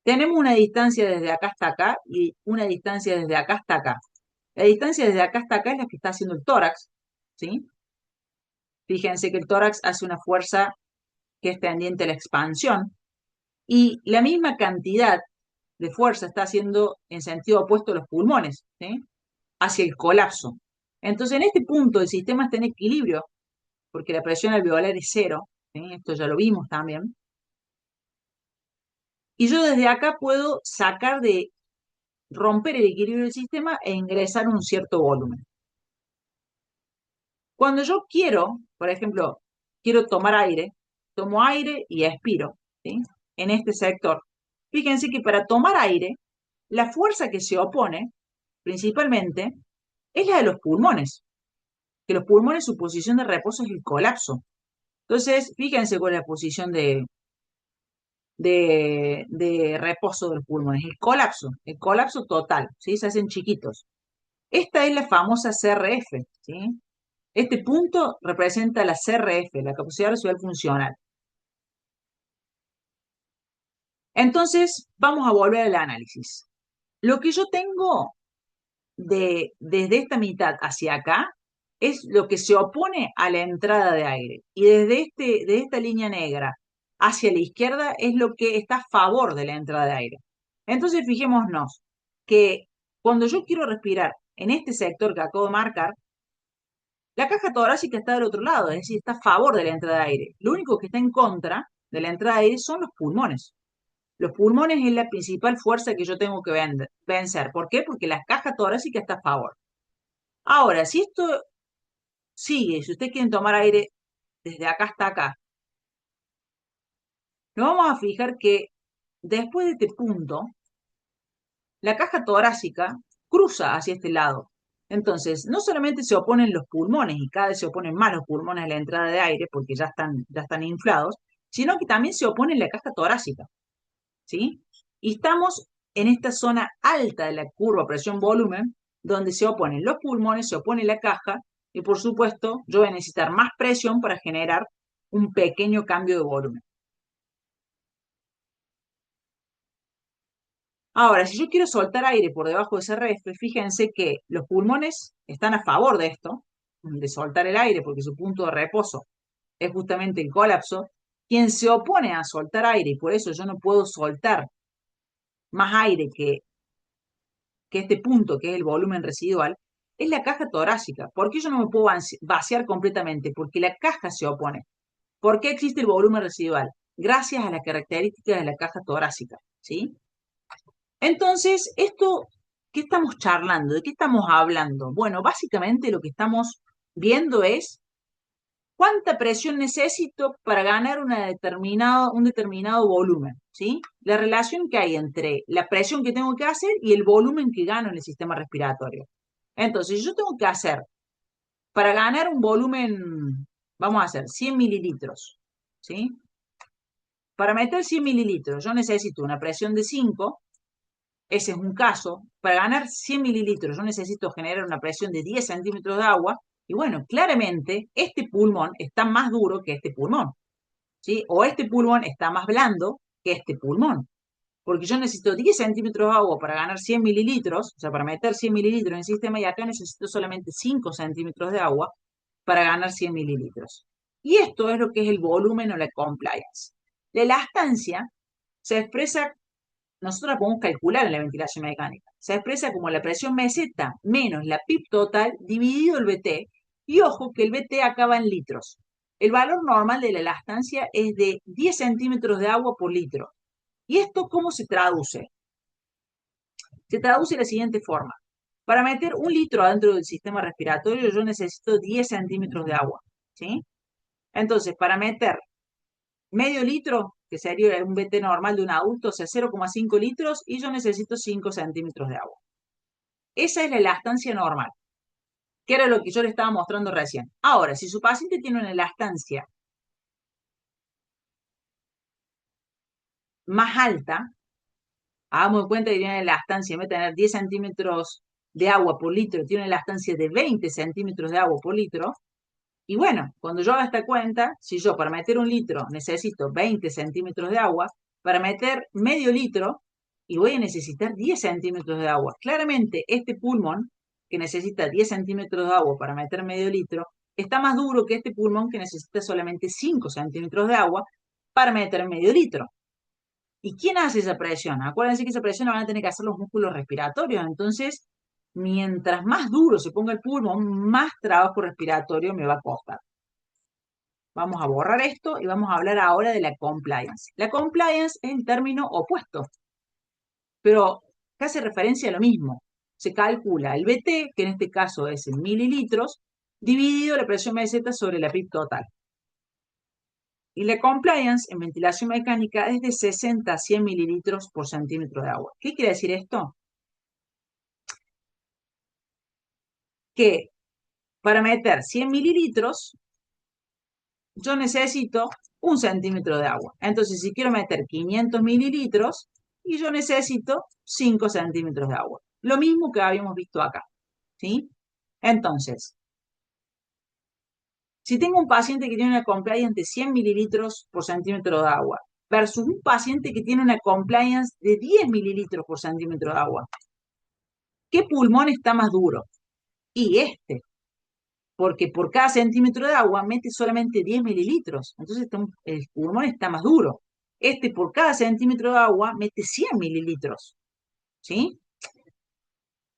Tenemos una distancia desde acá hasta acá y una distancia desde acá hasta acá. La distancia desde acá hasta acá es la que está haciendo el tórax, ¿sí? Fíjense que el tórax hace una fuerza que es tendiente a la expansión y la misma cantidad de fuerza está haciendo en sentido opuesto los pulmones, ¿sí? Hacia el colapso. Entonces, en este punto el sistema está en equilibrio porque la presión alveolar es cero, ¿sí? Esto ya lo vimos también. Y yo desde acá puedo romper el equilibrio del sistema e ingresar un cierto volumen. Cuando yo quiero, por ejemplo, quiero tomar aire, tomo aire y expiro, ¿sí? En este sector. Fíjense que para tomar aire, la fuerza que se opone, principalmente, es la de los pulmones. Que los pulmones, su posición de reposo es el colapso. Entonces, fíjense cuál es la posición de reposo de los pulmones, el colapso total, ¿sí? Se hacen chiquitos. Esta es la famosa CRF, ¿sí? Este punto representa la CRF, la capacidad residual funcional. Entonces, vamos a volver al análisis. Lo que yo tengo desde esta mitad hacia acá es lo que se opone a la entrada de aire. Y de esta línea negra hacia la izquierda es lo que está a favor de la entrada de aire. Entonces, fijémonos que cuando yo quiero respirar en este sector que acabo de marcar, la caja torácica está del otro lado, es decir, está a favor de la entrada de aire. Lo único que está en contra de la entrada de aire son los pulmones. Los pulmones es la principal fuerza que yo tengo que vencer. ¿Por qué? Porque la caja torácica está a favor. Ahora, si esto sigue, si ustedes quieren tomar aire desde acá hasta acá, nos vamos a fijar que después de este punto, la caja torácica cruza hacia este lado. Entonces, no solamente se oponen los pulmones, y cada vez se oponen más los pulmones a la entrada de aire porque ya están inflados, sino que también se opone la caja torácica, ¿sí? Y estamos en esta zona alta de la curva presión-volumen, donde se oponen los pulmones, se opone la caja, y por supuesto, yo voy a necesitar más presión para generar un pequeño cambio de volumen. Ahora, si yo quiero soltar aire por debajo de ese CRF, fíjense que los pulmones están a favor de esto, de soltar el aire, porque su punto de reposo es justamente el colapso. Quien se opone a soltar aire, y por eso yo no puedo soltar más aire que este punto, que es el volumen residual, es la caja torácica. ¿Por qué yo no me puedo vaciar completamente? Porque la caja se opone. ¿Por qué existe el volumen residual? Gracias a las características de la caja torácica, ¿sí? Entonces, ¿qué estamos charlando? ¿De qué estamos hablando? Bueno, básicamente lo que estamos viendo es cuánta presión necesito para ganar un determinado volumen, ¿sí? La relación que hay entre la presión que tengo que hacer y el volumen que gano en el sistema respiratorio. Entonces, yo tengo que hacer, para ganar un volumen, vamos a hacer 100 mililitros, ¿sí? Para meter 100 mililitros, yo necesito una presión de 5. Ese es un caso. Para ganar 100 mililitros yo necesito generar una presión de 10 centímetros de agua. Y bueno, claramente este pulmón está más duro que este pulmón, ¿sí? O este pulmón está más blando que este pulmón. Porque yo necesito 10 centímetros de agua para ganar 100 mililitros, o sea, para meter 100 mililitros en el sistema, y acá necesito solamente 5 centímetros de agua para ganar 100 mililitros. Y esto es lo que es el volumen o la compliance. La elastancia se expresa, nosotros la podemos calcular en la ventilación mecánica. Se expresa como la presión meseta menos la PIP total dividido el BT. Y ojo que el BT acaba en litros. El valor normal de la elastancia es de 10 centímetros de agua por litro. ¿Y esto cómo se traduce? Se traduce de la siguiente forma. Para meter un litro adentro del sistema respiratorio yo necesito 10 centímetros de agua, ¿sí? Entonces, para meter medio litro, que sería un BT normal de un adulto, o sea, 0,5 litros, y yo necesito 5 centímetros de agua. Esa es la elastancia normal, que era lo que yo le estaba mostrando recién. Ahora, si su paciente tiene una elastancia más alta, hagamos de cuenta que tiene una elastancia, en vez de tener 10 centímetros de agua por litro, tiene una elastancia de 20 centímetros de agua por litro. Y bueno, cuando yo haga esta cuenta, si yo para meter un litro necesito 20 centímetros de agua, para meter medio litro, y voy a necesitar 10 centímetros de agua. Claramente, este pulmón, que necesita 10 centímetros de agua para meter medio litro, está más duro que este pulmón que necesita solamente 5 centímetros de agua para meter medio litro. ¿Y quién hace esa presión? Acuérdense que esa presión la van a tener que hacer los músculos respiratorios. Entonces, mientras más duro se ponga el pulmón, más trabajo respiratorio me va a costar. Vamos a borrar esto y vamos a hablar ahora de la compliance. La compliance es el término opuesto, pero que hace referencia a lo mismo. Se calcula el BT, que en este caso es en mililitros, dividido la presión meseta sobre la PIP total. Y la compliance en ventilación mecánica es de 60 a 100 mililitros por centímetro de agua. ¿Qué quiere decir esto? Que para meter 100 mililitros, yo necesito 1 centímetro de agua. Entonces, si quiero meter 500 mililitros, y yo necesito 5 centímetros de agua. Lo mismo que habíamos visto acá, ¿sí? Entonces, si tengo un paciente que tiene una compliance de 100 mililitros por centímetro de agua versus un paciente que tiene una compliance de 10 mililitros por centímetro de agua, ¿qué pulmón está más duro? Y este, porque por cada centímetro de agua mete solamente 10 mililitros. Entonces el pulmón está más duro. Este por cada centímetro de agua mete 100 mililitros. ¿Sí?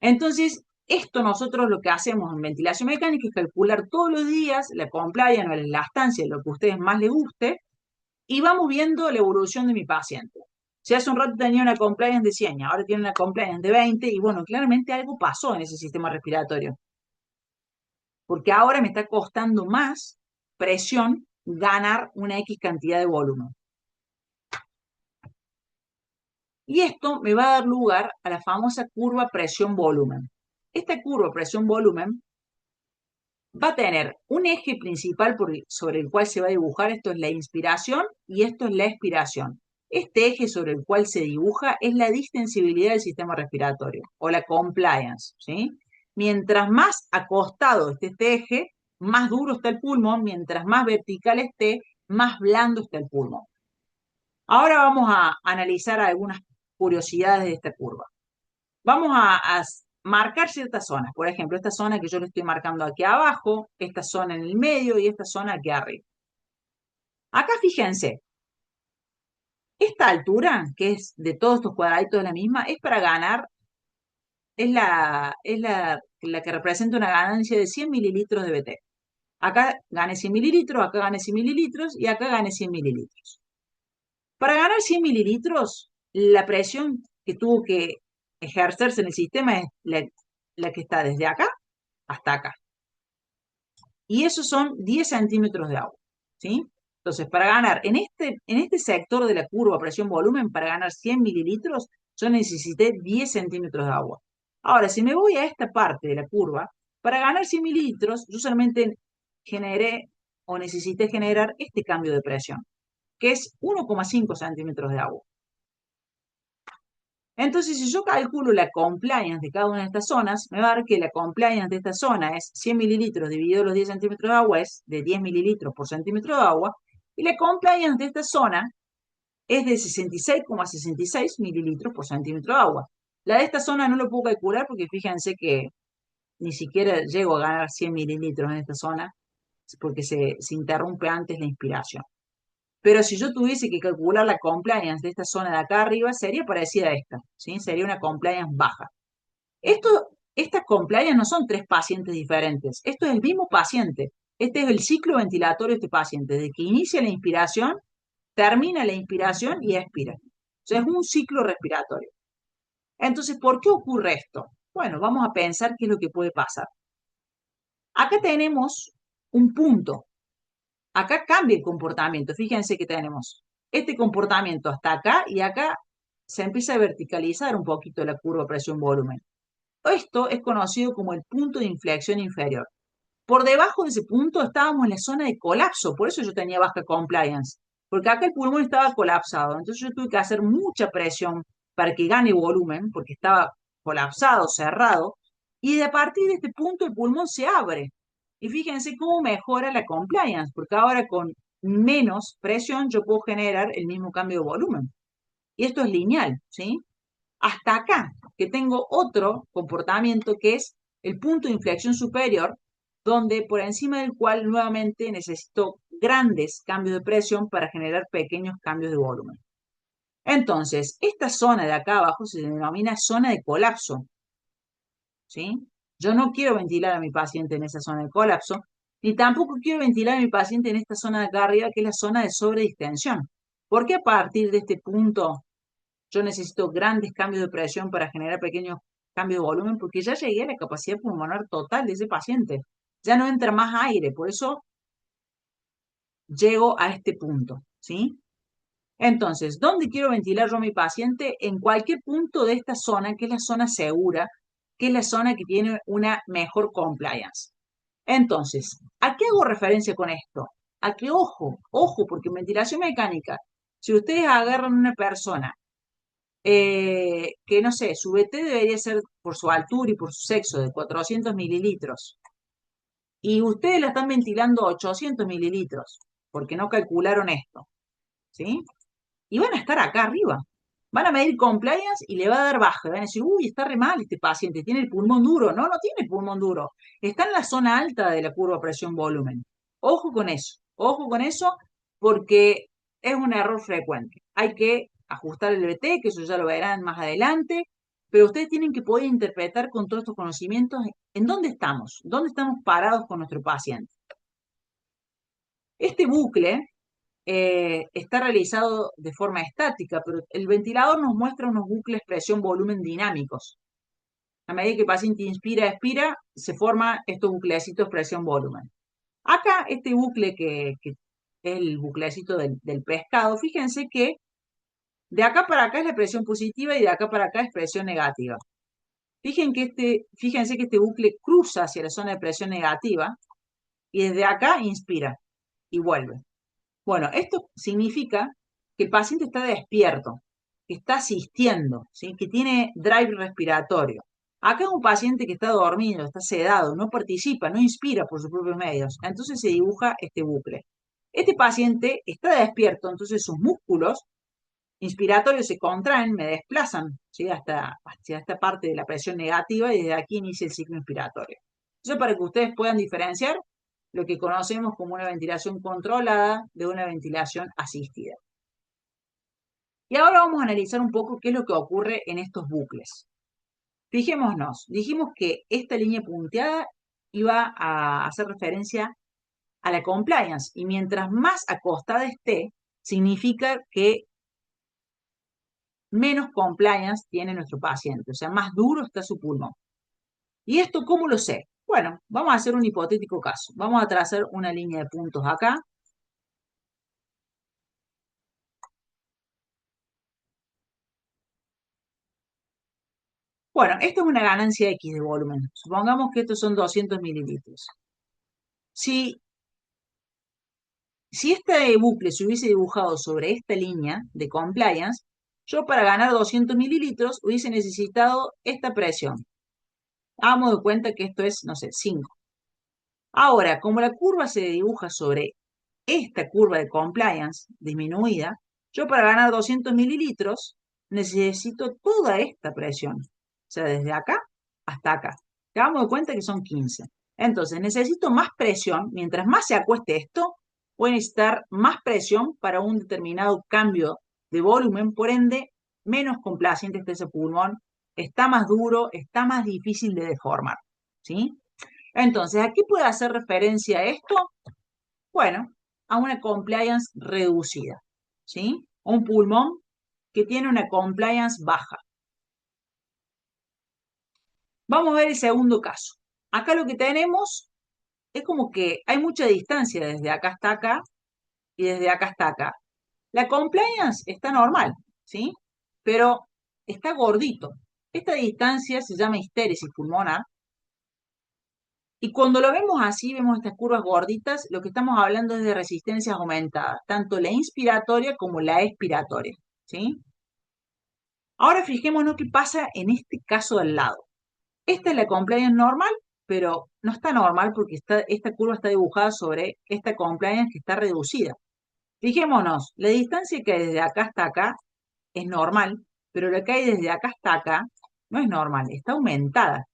Entonces, esto nosotros lo que hacemos en ventilación mecánica es calcular todos los días la compliance o la elastancia, lo que a ustedes más les guste, y vamos viendo la evolución de mi paciente. Si hace un rato tenía una compliance de 100, ahora tiene una compliance de 20, y bueno, claramente algo pasó en ese sistema respiratorio, porque ahora me está costando más presión ganar una X cantidad de volumen. Y esto me va a dar lugar a la famosa curva presión-volumen. Esta curva presión-volumen va a tener un eje principal sobre el cual se va a dibujar, esto es la inspiración y esto es la expiración. Este eje sobre el cual se dibuja es la distensibilidad del sistema respiratorio o la compliance, ¿sí? Mientras más acostado esté este eje, más duro está el pulmón, mientras más vertical esté, más blando está el pulmón. Ahora vamos a analizar algunas curiosidades de esta curva. Vamos a marcar ciertas zonas. Por ejemplo, esta zona que yo le estoy marcando aquí abajo, esta zona en el medio y esta zona aquí arriba. Acá fíjense, esta altura, que es de todos estos cuadraditos de la misma, es para ganar, es la que representa una ganancia de 100 mililitros de BT. Acá gane 100 mililitros, acá gane 100 mililitros y acá gane 100 mililitros. Para ganar 100 mililitros, la presión que tuvo que ejercerse en el sistema es la que está desde acá hasta acá. Y esos son 10 centímetros de agua, ¿sí? Entonces, para ganar en este sector de la curva presión-volumen, para ganar 100 mililitros, yo necesité 10 centímetros de agua. Ahora, si me voy a esta parte de la curva, para ganar 100 mililitros, yo solamente generé o necesité generar este cambio de presión, que es 1,5 centímetros de agua. Entonces, si yo calculo la compliance de cada una de estas zonas, me va a dar que la compliance de esta zona es 100 mililitros dividido los 10 centímetros de agua, es de 10 mililitros por centímetro de agua, y la compliance de esta zona es de 66,66 mililitros por centímetro de agua. La de esta zona no lo puedo calcular porque fíjense que ni siquiera llego a ganar 100 mililitros en esta zona porque se interrumpe antes la inspiración. Pero si yo tuviese que calcular la compliance de esta zona de acá arriba, sería parecida a esta, ¿sí? Sería una compliance baja. Estas compliance no son tres pacientes diferentes, esto es el mismo paciente. Este es el ciclo ventilatorio de este paciente, desde que inicia la inspiración, termina la inspiración y expira. O sea, es un ciclo respiratorio. Entonces, ¿por qué ocurre esto? Bueno, vamos a pensar qué es lo que puede pasar. Acá tenemos un punto. Acá cambia el comportamiento. Fíjense que tenemos este comportamiento hasta acá y acá se empieza a verticalizar un poquito la curva presión-volumen. Esto es conocido como el punto de inflexión inferior. Por debajo de ese punto estábamos en la zona de colapso, por eso yo tenía baja compliance, porque acá el pulmón estaba colapsado, entonces yo tuve que hacer mucha presión para que gane volumen, porque estaba colapsado, cerrado, y de a partir de este punto el pulmón se abre. Y fíjense cómo mejora la compliance, porque ahora con menos presión yo puedo generar el mismo cambio de volumen. Y esto es lineal, ¿sí? Hasta acá, que tengo otro comportamiento que es el punto de inflexión superior, donde por encima del cual nuevamente necesito grandes cambios de presión para generar pequeños cambios de volumen. Entonces, esta zona de acá abajo se denomina zona de colapso, ¿sí? Yo no quiero ventilar a mi paciente en esa zona de colapso, ni tampoco quiero ventilar a mi paciente en esta zona de acá arriba, que es la zona de sobredistensión. Porque a partir de este punto yo necesito grandes cambios de presión para generar pequeños cambios de volumen porque ya llegué a la capacidad pulmonar total de ese paciente. Ya no entra más aire, por eso llego a este punto, ¿sí? Entonces, ¿dónde quiero ventilar yo a mi paciente? En cualquier punto de esta zona, que es la zona segura, que es la zona que tiene una mejor compliance. Entonces, ¿a qué hago referencia con esto? A que, ojo, porque en ventilación mecánica, si ustedes agarran una persona que no sé, su BT debería ser por su altura y por su sexo de 400 mililitros. Y ustedes la están ventilando 800 mililitros, porque no calcularon esto, ¿sí? Y van a estar acá arriba. Van a medir compliance y le va a dar baja. Van a decir, uy, está re mal este paciente, tiene el pulmón duro. No, no tiene el pulmón duro. Está en la zona alta de la curva presión-volumen. Ojo con eso, porque es un error frecuente. Hay que ajustar el BT, que eso ya lo verán más adelante, pero ustedes tienen que poder interpretar con todos estos conocimientos en dónde estamos parados con nuestro paciente. Este bucle está realizado de forma estática, pero el ventilador nos muestra unos bucles presión-volumen dinámicos. A medida que el paciente inspira, expira, se forman estos buclecitos presión-volumen. Acá, este bucle que es el buclecito del pescado, fíjense que de acá para acá es la presión positiva y de acá para acá es presión negativa. Fíjense que este bucle cruza hacia la zona de presión negativa y desde acá inspira y vuelve. Bueno, esto significa que el paciente está despierto, que está asistiendo, ¿sí? Que tiene drive respiratorio. Acá es un paciente que está dormido, está sedado, no participa, no inspira por sus propios medios. Entonces se dibuja este bucle. Este paciente está despierto, entonces sus músculos inspiratorios se contraen, me desplazan, ¿sí? Hacia esta parte de la presión negativa y desde aquí inicia el ciclo inspiratorio. Eso para que ustedes puedan diferenciar lo que conocemos como una ventilación controlada de una ventilación asistida. Y ahora vamos a analizar un poco qué es lo que ocurre en estos bucles. Fijémonos, dijimos que esta línea punteada iba a hacer referencia a la compliance y mientras más acostada esté, significa que menos compliance tiene nuestro paciente, o sea, más duro está su pulmón. ¿Y esto cómo lo sé? Bueno, vamos a hacer un hipotético caso. Vamos a trazar una línea de puntos acá. Bueno, esto es una ganancia X de volumen. Supongamos que estos son 200 mililitros. Si, si este bucle se hubiese dibujado sobre esta línea de compliance, yo para ganar 200 mililitros hubiese necesitado esta presión. Hagamos de cuenta que esto es, no sé, 5. Ahora, como la curva se dibuja sobre esta curva de compliance disminuida, yo para ganar 200 mililitros necesito toda esta presión. O sea, desde acá hasta acá. Hagamos de cuenta que son 15. Entonces, necesito más presión. Mientras más se acueste esto, voy a necesitar más presión para un determinado cambio de volumen. Por ende, menos complaciente está ese pulmón. Está más duro, está más difícil de deformar. ¿Sí? Entonces, ¿a qué puede hacer referencia esto? Bueno, a una compliance reducida, ¿sí? Un pulmón que tiene una compliance baja. Vamos a ver el segundo caso. Acá lo que tenemos es como que hay mucha distancia desde acá hasta acá y desde acá hasta acá. La compliance está normal, ¿sí? Pero está gordito. Esta distancia se llama histéresis pulmonar. Y cuando lo vemos así, vemos estas curvas gorditas, lo que estamos hablando es de resistencias aumentadas, tanto la inspiratoria como la expiratoria, ¿sí? Ahora fijémonos qué pasa en este caso al lado. Esta es la compliance normal, pero no está normal porque esta curva está dibujada sobre esta compliance que está reducida. Fijémonos, la distancia que hay desde acá hasta acá es normal, pero la que hay desde acá hasta acá no es normal, está aumentada.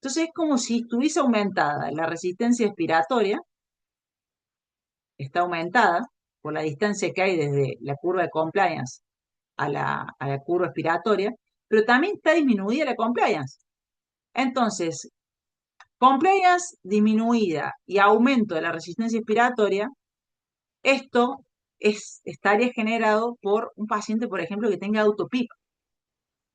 Entonces es como si estuviese aumentada la resistencia expiratoria, está aumentada por la distancia que hay desde la curva de compliance a la curva expiratoria, pero también está disminuida la compliance. Entonces, compliance disminuida y aumento de la resistencia expiratoria, esto estaría generado por un paciente, por ejemplo, que tenga autopip.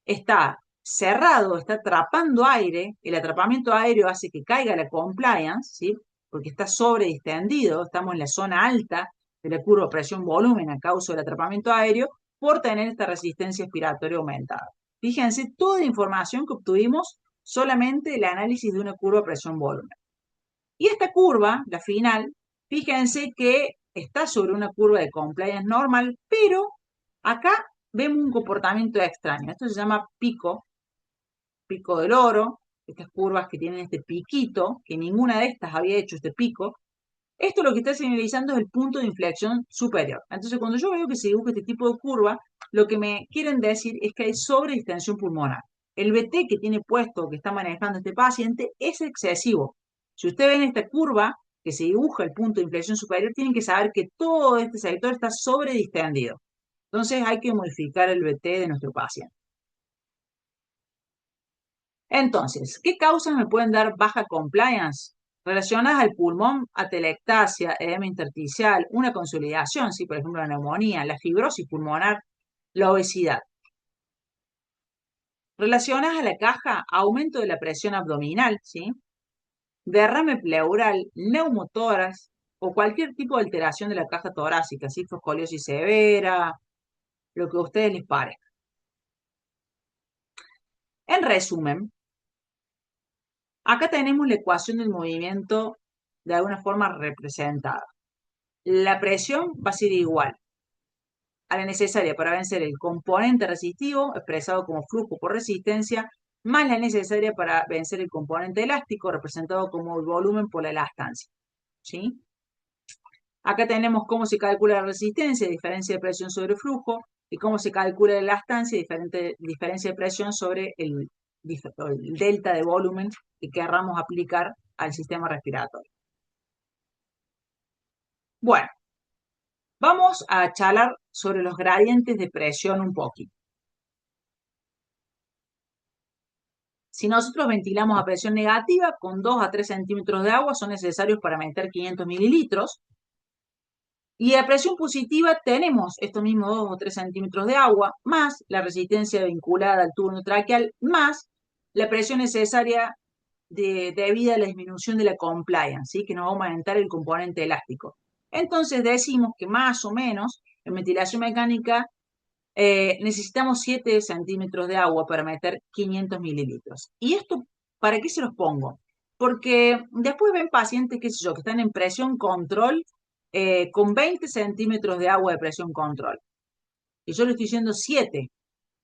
Está cerrado, está atrapando aire, el atrapamiento aéreo hace que caiga la compliance, ¿sí? Porque está sobredistendido, estamos en la zona alta de la curva presión-volumen a causa del atrapamiento aéreo, por tener esta resistencia expiratoria aumentada. Fíjense, toda la información que obtuvimos solamente el análisis de una curva presión-volumen. Y esta curva, la final, fíjense que está sobre una curva de compliance normal, pero acá vemos un comportamiento extraño. Esto se llama pico del oro, estas curvas que tienen este piquito, que ninguna de estas había hecho este pico. Esto lo que está señalizando es el punto de inflexión superior. Entonces, cuando yo veo que se dibuja este tipo de curva, lo que me quieren decir es que hay sobredistensión pulmonar. El BT que tiene puesto, que está manejando este paciente, es excesivo. Si ustedes ven esta curva que se dibuja el punto de inflexión superior, tienen que saber que todo este sector está sobredistendido. Entonces, hay que modificar el BT de nuestro paciente. Entonces, ¿qué causas me pueden dar baja compliance? Relacionadas al pulmón, atelectasia, edema intersticial, una consolidación, ¿sí? Por ejemplo, la neumonía, la fibrosis pulmonar, la obesidad. Relacionadas a la caja, aumento de la presión abdominal, ¿sí? Derrame pleural, neumotórax o cualquier tipo de alteración de la caja torácica, ¿sí? Escoliosis severa, lo que a ustedes les parezca. En resumen, acá tenemos la ecuación del movimiento de alguna forma representada. La presión va a ser igual a la necesaria para vencer el componente resistivo, expresado como flujo por resistencia, más la necesaria para vencer el componente elástico, representado como el volumen por la elastancia. ¿Sí? Acá tenemos cómo se calcula la resistencia, diferencia de presión sobre flujo, y cómo se calcula la elastancia, diferencia de presión sobre el delta de volumen que querramos aplicar al sistema respiratorio. Bueno, vamos a charlar sobre los gradientes de presión un poquito. Si nosotros ventilamos a presión negativa, con 2 a 3 centímetros de agua son necesarios para meter 500 mililitros. Y a presión positiva tenemos estos mismos 2 o 3 centímetros de agua, más la resistencia vinculada al tubo endotraqueal, más la presión necesaria debida a la disminución de la compliance, ¿sí? Que nos va a aumentar el componente elástico. Entonces decimos que más o menos en ventilación mecánica necesitamos 7 centímetros de agua para meter 500 mililitros. ¿Y esto para qué se los pongo? Porque después ven pacientes, qué sé yo, que están en presión control con 20 centímetros de agua de presión control. Y yo le estoy diciendo 7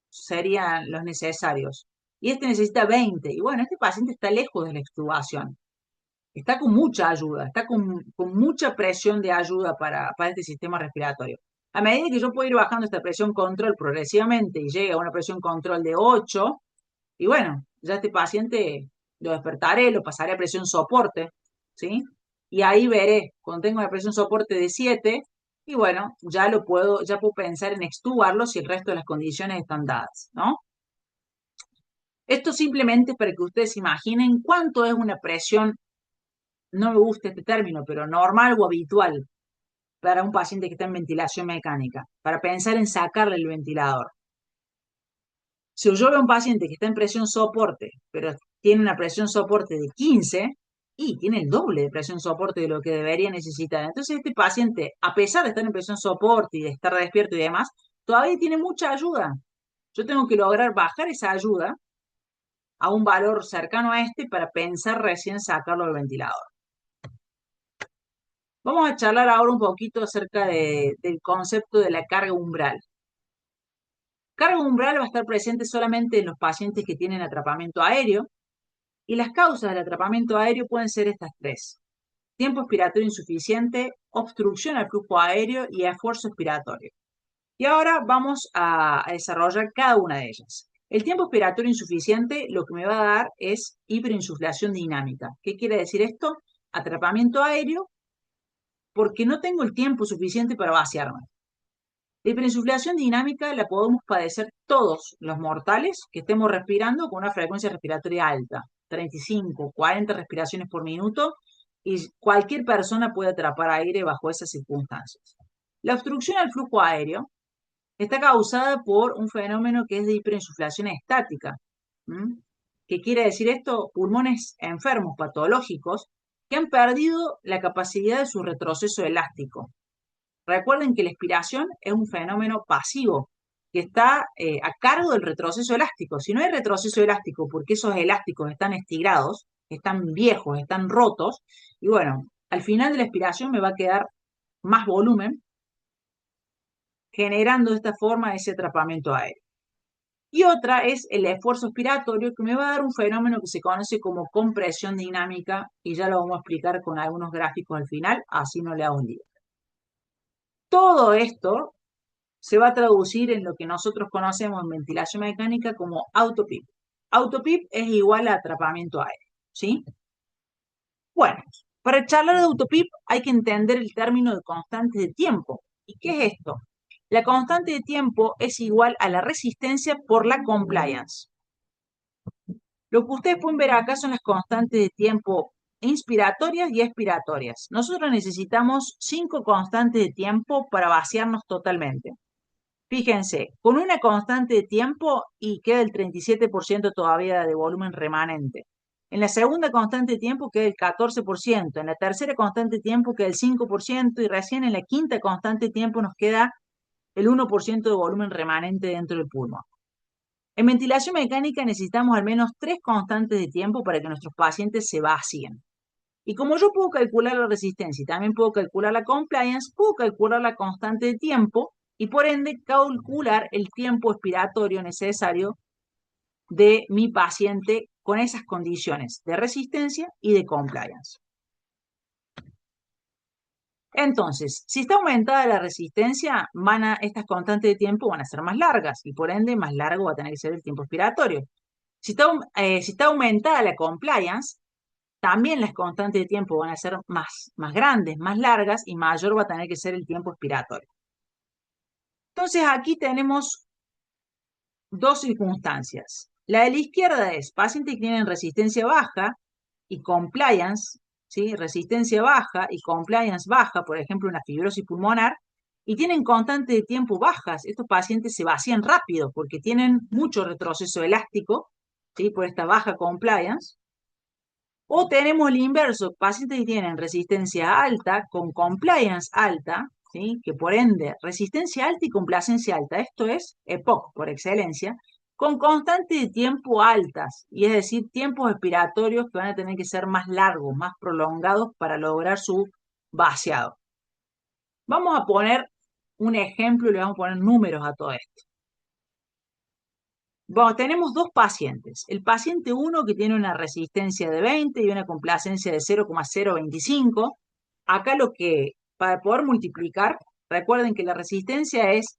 serían los necesarios. Y este necesita 20. Y bueno, este paciente está lejos de la extubación. Está con mucha ayuda, está con mucha presión de ayuda para este sistema respiratorio. A medida que yo puedo ir bajando esta presión control progresivamente y llegue a una presión control de 8, y bueno, ya este paciente lo despertaré, lo pasaré a presión soporte, ¿sí? Y ahí veré, cuando tengo una presión soporte de 7, y bueno, ya puedo pensar en extubarlo si el resto de las condiciones están dadas, ¿no? Esto simplemente para que ustedes imaginen cuánto es una presión, no me gusta este término, pero normal o habitual para un paciente que está en ventilación mecánica, para pensar en sacarle el ventilador. Si yo veo a un paciente que está en presión soporte, pero tiene una presión soporte de 15, y tiene el doble de presión soporte de lo que debería necesitar. Entonces este paciente, a pesar de estar en presión soporte y de estar despierto y demás, todavía tiene mucha ayuda. Yo tengo que lograr bajar esa ayuda a un valor cercano a este para pensar recién sacarlo del ventilador. Vamos a charlar ahora un poquito acerca del concepto de la carga umbral. Carga umbral va a estar presente solamente en los pacientes que tienen atrapamiento aéreo, y las causas del atrapamiento aéreo pueden ser estas tres: tiempo expiratorio insuficiente, obstrucción al flujo aéreo y esfuerzo expiratorio. Y ahora vamos a desarrollar cada una de ellas. El tiempo expiratorio insuficiente lo que me va a dar es hiperinsuflación dinámica. ¿Qué quiere decir esto? Atrapamiento aéreo porque no tengo el tiempo suficiente para vaciarme. La hiperinsuflación dinámica la podemos padecer todos los mortales que estemos respirando con una frecuencia respiratoria alta, 35, 40 respiraciones por minuto, y cualquier persona puede atrapar aire bajo esas circunstancias. La obstrucción al flujo aéreo está causada por un fenómeno que es de hiperinsuflación estática. ¿Qué quiere decir esto? Pulmones enfermos, patológicos, que han perdido la capacidad de su retroceso elástico. Recuerden que la expiración es un fenómeno pasivo que está a cargo del retroceso elástico. Si no hay retroceso elástico porque esos elásticos están estirados, están viejos, están rotos, y bueno, al final de la expiración me va a quedar más volumen, generando de esta forma ese atrapamiento aéreo. Y otra es el esfuerzo expiratorio, que me va a dar un fenómeno que se conoce como compresión dinámica, y ya lo vamos a explicar con algunos gráficos al final, así no le hago un lío. Todo esto se va a traducir en lo que nosotros conocemos en ventilación mecánica como autopip. Autopip es igual a atrapamiento aéreo, ¿sí? Bueno, para charlar de autopip hay que entender el término de constante de tiempo. ¿Y qué es esto? La constante de tiempo es igual a la resistencia por la compliance. Lo que ustedes pueden ver acá son las constantes de tiempo inspiratorias y expiratorias. Nosotros necesitamos 5 constantes de tiempo para vaciarnos totalmente. Fíjense, con una constante de tiempo y queda el 37% todavía de volumen remanente. En la segunda constante de tiempo queda el 14%, en la tercera constante de tiempo queda el 5% y recién en la quinta constante de tiempo nos queda el 1% de volumen remanente dentro del pulmón. En ventilación mecánica necesitamos al menos 3 constantes de tiempo para que nuestros pacientes se vacíen. Y como yo puedo calcular la resistencia y también puedo calcular la compliance, puedo calcular la constante de tiempo y por ende calcular el tiempo expiratorio necesario de mi paciente con esas condiciones de resistencia y de compliance. Entonces, si está aumentada la resistencia, estas constantes de tiempo van a ser más largas y por ende más largo va a tener que ser el tiempo expiratorio. Si está aumentada la compliance, también las constantes de tiempo van a ser más grandes, más largas y mayor va a tener que ser el tiempo expiratorio. Entonces aquí tenemos dos circunstancias. La de la izquierda es pacientes que tienen resistencia baja y compliance, ¿sí? Resistencia baja y compliance baja, por ejemplo, una fibrosis pulmonar, y tienen constantes de tiempo bajas. Estos pacientes se vacían rápido porque tienen mucho retroceso elástico, ¿sí? Por esta baja compliance. O tenemos el inverso, pacientes que tienen resistencia alta con compliance alta, ¿sí? Que por ende, resistencia alta y complacencia alta, esto es EPOC por excelencia, con constantes de tiempo altas, y es decir, tiempos expiratorios que van a tener que ser más largos, más prolongados para lograr su vaciado. Vamos a poner un ejemplo y le vamos a poner números a todo esto. Bueno, tenemos dos pacientes. El paciente 1 que tiene una resistencia de 20 y una complacencia de 0,025. Acá para poder multiplicar, recuerden que la resistencia es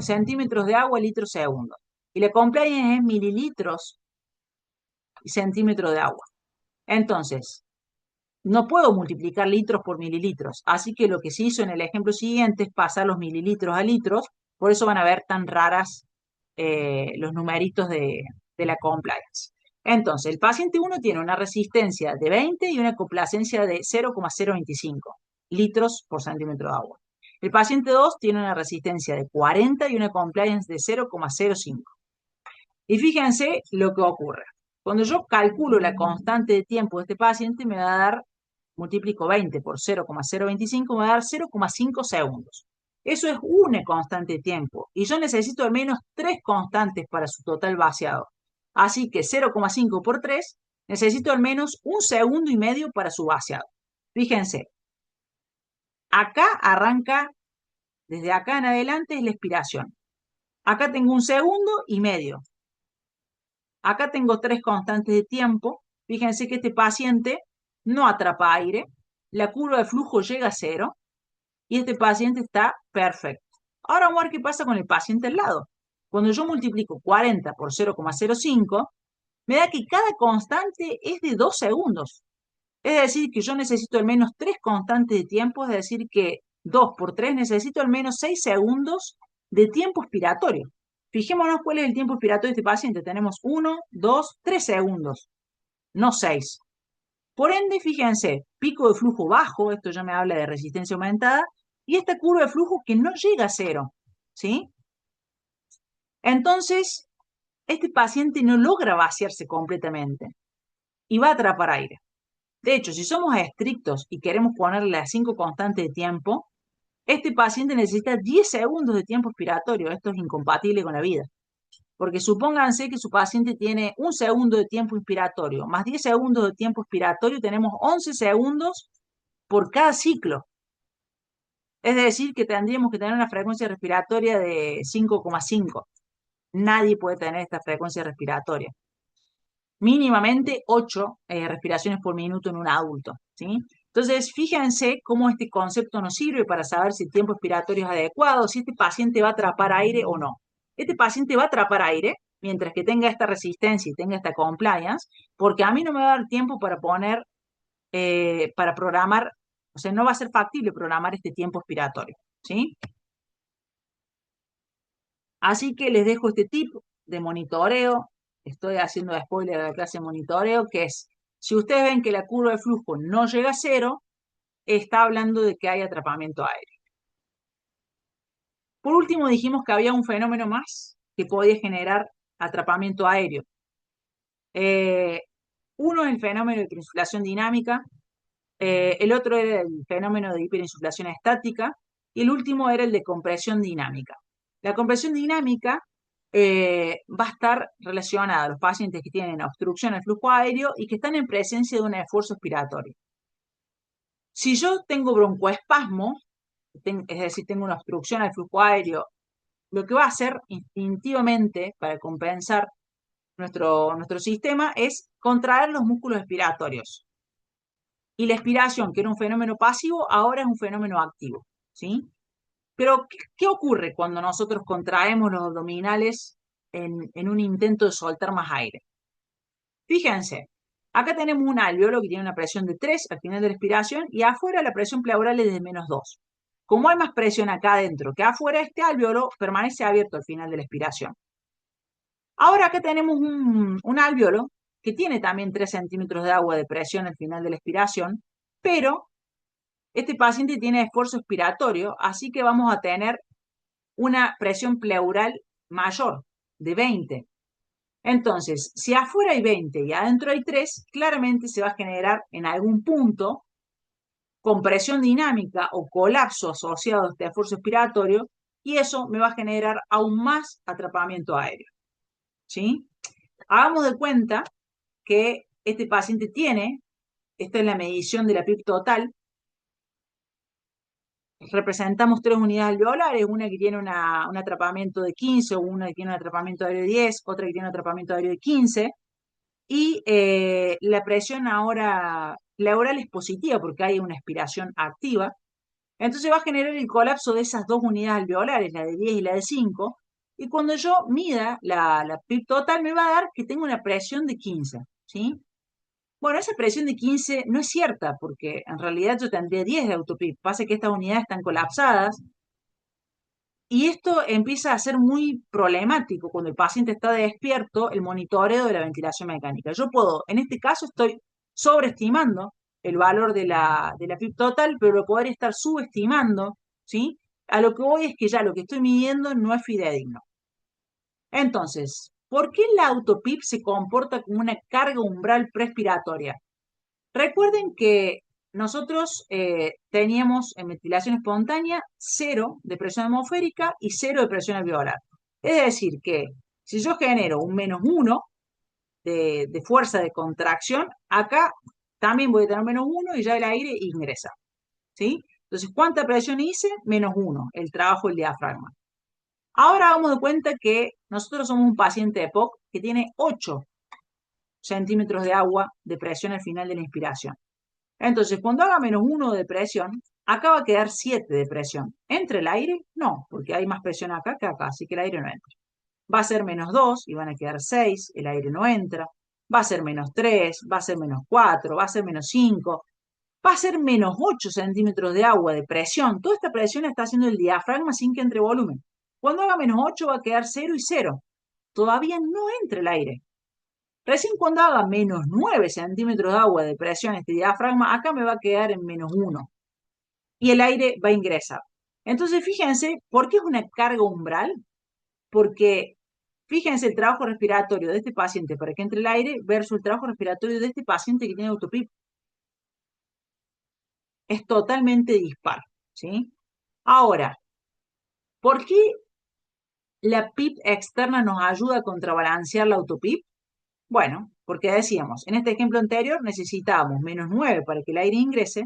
centímetros de agua, litros segundo. Y la compliance es mililitros y centímetros de agua. Entonces, no puedo multiplicar litros por mililitros. Así que lo que se hizo en el ejemplo siguiente es pasar los mililitros a litros. Por eso van a ver tan raras los numeritos de la compliance. Entonces, el paciente 1 tiene una resistencia de 20 y una complacencia de 0,025 litros por centímetro de agua. El paciente 2 tiene una resistencia de 40 y una compliance de 0,05. Y fíjense lo que ocurre. Cuando yo calculo la constante de tiempo de este paciente, me va a dar, multiplico 20 por 0,025, me va a dar 0,5 segundos. Eso es una constante de tiempo. Y yo necesito al menos 3 constantes para su total vaciado. Así que 0,5 por 3, necesito al menos 1,5 segundos para su vaciado. Fíjense, acá arranca, desde acá en adelante es la expiración. Acá tengo 1,5 segundos. Acá tengo 3 constantes de tiempo. Fíjense que este paciente no atrapa aire, la curva de flujo llega a 0 y este paciente está perfecto. Ahora vamos a ver qué pasa con el paciente al lado. Cuando yo multiplico 40 por 0,05, me da que cada constante es de 2 segundos. Es decir, que yo necesito al menos 3 constantes de tiempo, es decir, que 2 por 3 necesito al menos 6 segundos de tiempo expiratorio. Fijémonos cuál es el tiempo expiratorio de este paciente. Tenemos 1, 2, 3 segundos, no 6. Por ende, fíjense, pico de flujo bajo, esto ya me habla de resistencia aumentada, y esta curva de flujo que no llega a 0, ¿sí? Entonces, este paciente no logra vaciarse completamente y va a atrapar aire. De hecho, si somos estrictos y queremos ponerle las 5 constantes de tiempo, este paciente necesita 10 segundos de tiempo expiratorio. Esto es incompatible con la vida. Porque supónganse que su paciente tiene 1 segundo de tiempo inspiratorio, más 10 segundos de tiempo expiratorio, tenemos 11 segundos por cada ciclo. Es decir, que tendríamos que tener una frecuencia respiratoria de 5,5. Nadie puede tener esta frecuencia respiratoria. Mínimamente 8 respiraciones por minuto en un adulto, ¿sí? Entonces, fíjense cómo este concepto nos sirve para saber si el tiempo expiratorio es adecuado, si este paciente va a atrapar aire o no. Este paciente va a atrapar aire mientras que tenga esta resistencia y tenga esta compliance, porque a mí no me va a dar tiempo para para programar, o sea, no va a ser factible programar este tiempo expiratorio, ¿sí? Así que les dejo este tip de monitoreo. Estoy haciendo spoiler de la clase de monitoreo, que es Si ustedes ven que la curva de flujo no llega a cero, está hablando de que hay atrapamiento aéreo. Por último, dijimos que había un fenómeno más que podía generar atrapamiento aéreo. Uno es el fenómeno de hiperinsuflación dinámica, el otro era el fenómeno de hiperinsuflación estática y el último era el de compresión dinámica. La compresión dinámica va a estar relacionada a los pacientes que tienen obstrucción al flujo aéreo y que están en presencia de un esfuerzo expiratorio. Si yo tengo broncoespasmo, es decir, tengo una obstrucción al flujo aéreo, lo que va a hacer instintivamente para compensar nuestro sistema es contraer los músculos expiratorios. Y la expiración, que era un fenómeno pasivo, ahora es un fenómeno activo, ¿sí? Pero, ¿qué ocurre cuando nosotros contraemos los abdominales en un intento de soltar más aire? Fíjense, acá tenemos un alveolo que tiene una presión de 3 al final de la expiración y afuera la presión pleural es de -2. Como hay más presión acá adentro que afuera, este alveolo permanece abierto al final de la expiración. Ahora acá tenemos un alveolo que tiene también 3 centímetros de agua de presión al final de la expiración, pero este paciente tiene esfuerzo expiratorio, así que vamos a tener una presión pleural mayor, de 20. Entonces, si afuera hay 20 y adentro hay 3, claramente se va a generar en algún punto compresión dinámica o colapso asociado a este esfuerzo expiratorio y eso me va a generar aún más atrapamiento aéreo. ¿Sí? Hagamos de cuenta que este paciente tiene, esta es la medición de la PIB total, representamos 3 unidades alveolares, una que tiene un atrapamiento de 15, una que tiene un atrapamiento aéreo de 10, otra que tiene un atrapamiento aéreo de 15, y la presión ahora pleural es positiva porque hay una expiración activa, entonces va a generar el colapso de esas 2 unidades alveolares, la de 10 y la de 5, y cuando yo mida la PIB total me va a dar que tengo una presión de 15, ¿sí? Bueno, esa presión de 15 no es cierta, porque en realidad yo tendría 10 de autopip. Pasa que estas unidades están colapsadas y esto empieza a ser muy problemático cuando el paciente está despierto, el monitoreo de la ventilación mecánica. Yo puedo, en este caso estoy sobreestimando el valor de la PIP total, pero lo podría estar subestimando, ¿sí? A lo que voy es que ya lo que estoy midiendo no es fidedigno. Entonces, ¿por qué la autopip se comporta como una carga umbral prespiratoria? Recuerden que nosotros teníamos en ventilación espontánea 0 de presión atmosférica y 0 de presión alveolar. Es decir, que si yo genero un -1 de fuerza de contracción, acá también voy a tener -1 y ya el aire ingresa. ¿Sí? Entonces, ¿cuánta presión hice? -1, el trabajo del diafragma. Ahora vamos de cuenta que nosotros somos un paciente de POC que tiene 8 centímetros de agua de presión al final de la inspiración. Entonces, cuando haga -1 de presión, acá va a quedar 7 de presión. ¿Entra el aire? No, porque hay más presión acá que acá, así que el aire no entra. Va a ser -2 y van a quedar 6, el aire no entra. Va a ser -3, va a ser -4, va a ser -5, va a ser -8 centímetros de agua de presión. Toda esta presión está haciendo el diafragma sin que entre volumen. Cuando haga -8 va a quedar 0 y 0. Todavía no entra el aire. Recién cuando haga -9 centímetros de agua de presión este diafragma, acá me va a quedar en -1 y el aire va a ingresar. Entonces, fíjense, ¿por qué es una carga umbral? Porque fíjense el trabajo respiratorio de este paciente para que entre el aire versus el trabajo respiratorio de este paciente que tiene autopip. Es totalmente dispar, ¿sí? Ahora, ¿por qué la PIP externa nos ayuda a contrabalancear la autopip? Bueno, porque decíamos, en este ejemplo anterior necesitábamos -9 para que el aire ingrese,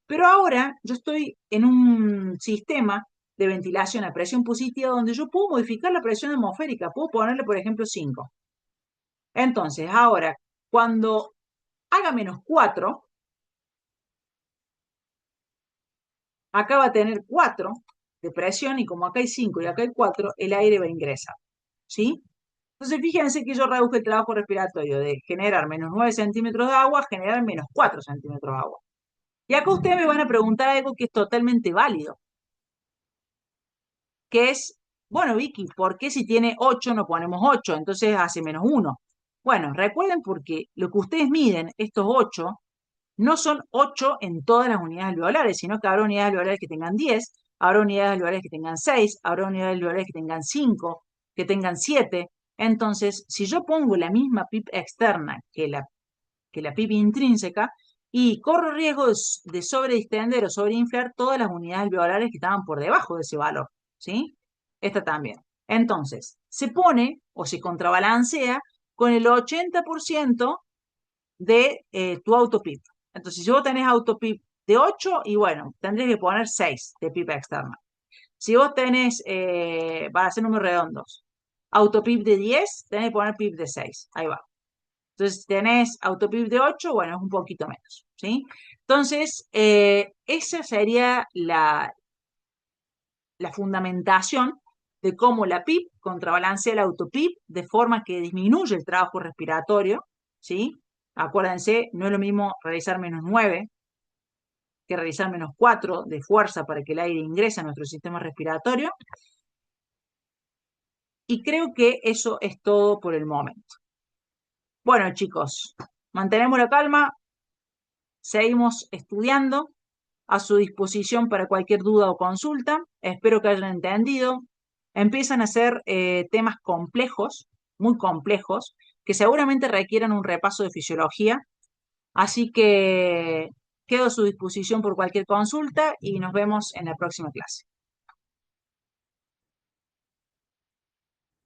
pero ahora yo estoy en un sistema de ventilación a presión positiva donde yo puedo modificar la presión atmosférica, puedo ponerle, por ejemplo, 5. Entonces, ahora, cuando haga -4, acá va a tener 4 de presión y como acá hay 5 y acá hay 4, el aire va a ingresar, ¿sí? Entonces, fíjense que yo reduje el trabajo respiratorio de generar -9 centímetros de agua a generar -4 centímetros de agua. Y acá ustedes me van a preguntar algo que es totalmente válido, que es, bueno, Vicky, ¿por qué si tiene 8 no ponemos 8? Entonces hace -1. Bueno, recuerden porque lo que ustedes miden, estos 8, no son 8 en todas las unidades alveolares, sino que habrá unidades alveolares que tengan 10, habrá unidades alveolares que tengan 6, habrá unidades alveolares que tengan 5, que tengan 7. Entonces, si yo pongo la misma PIB externa que la PIB intrínseca, y corro riesgo de sobredistender o sobreinflar todas las unidades alveolares que estaban por debajo de ese valor, ¿sí? Esta también. Entonces, se pone o se contrabalancea con el 80% de tu autopip. Entonces, si vos tenés autopip de 8, y bueno, tendrías que poner 6 de pipa externa. Si vos tenés, para hacer números redondos, autopip de 10, tenés que poner pip de 6. Ahí va. Entonces, si tenés autopip de 8, bueno, es un poquito menos, ¿sí? Entonces, esa sería la fundamentación de cómo la PIP contrabalancea el autopip de forma que disminuye el trabajo respiratorio, ¿sí? Acuérdense, no es lo mismo realizar -9 que realizar -4 de fuerza para que el aire ingrese a nuestro sistema respiratorio. Y creo que eso es todo por el momento. Bueno, chicos, mantenemos la calma, seguimos estudiando, a su disposición para cualquier duda o consulta. Espero que hayan entendido. Empiezan a ser temas complejos, muy complejos, que seguramente requieran un repaso de fisiología. Así que quedo a su disposición por cualquier consulta y nos vemos en la próxima clase.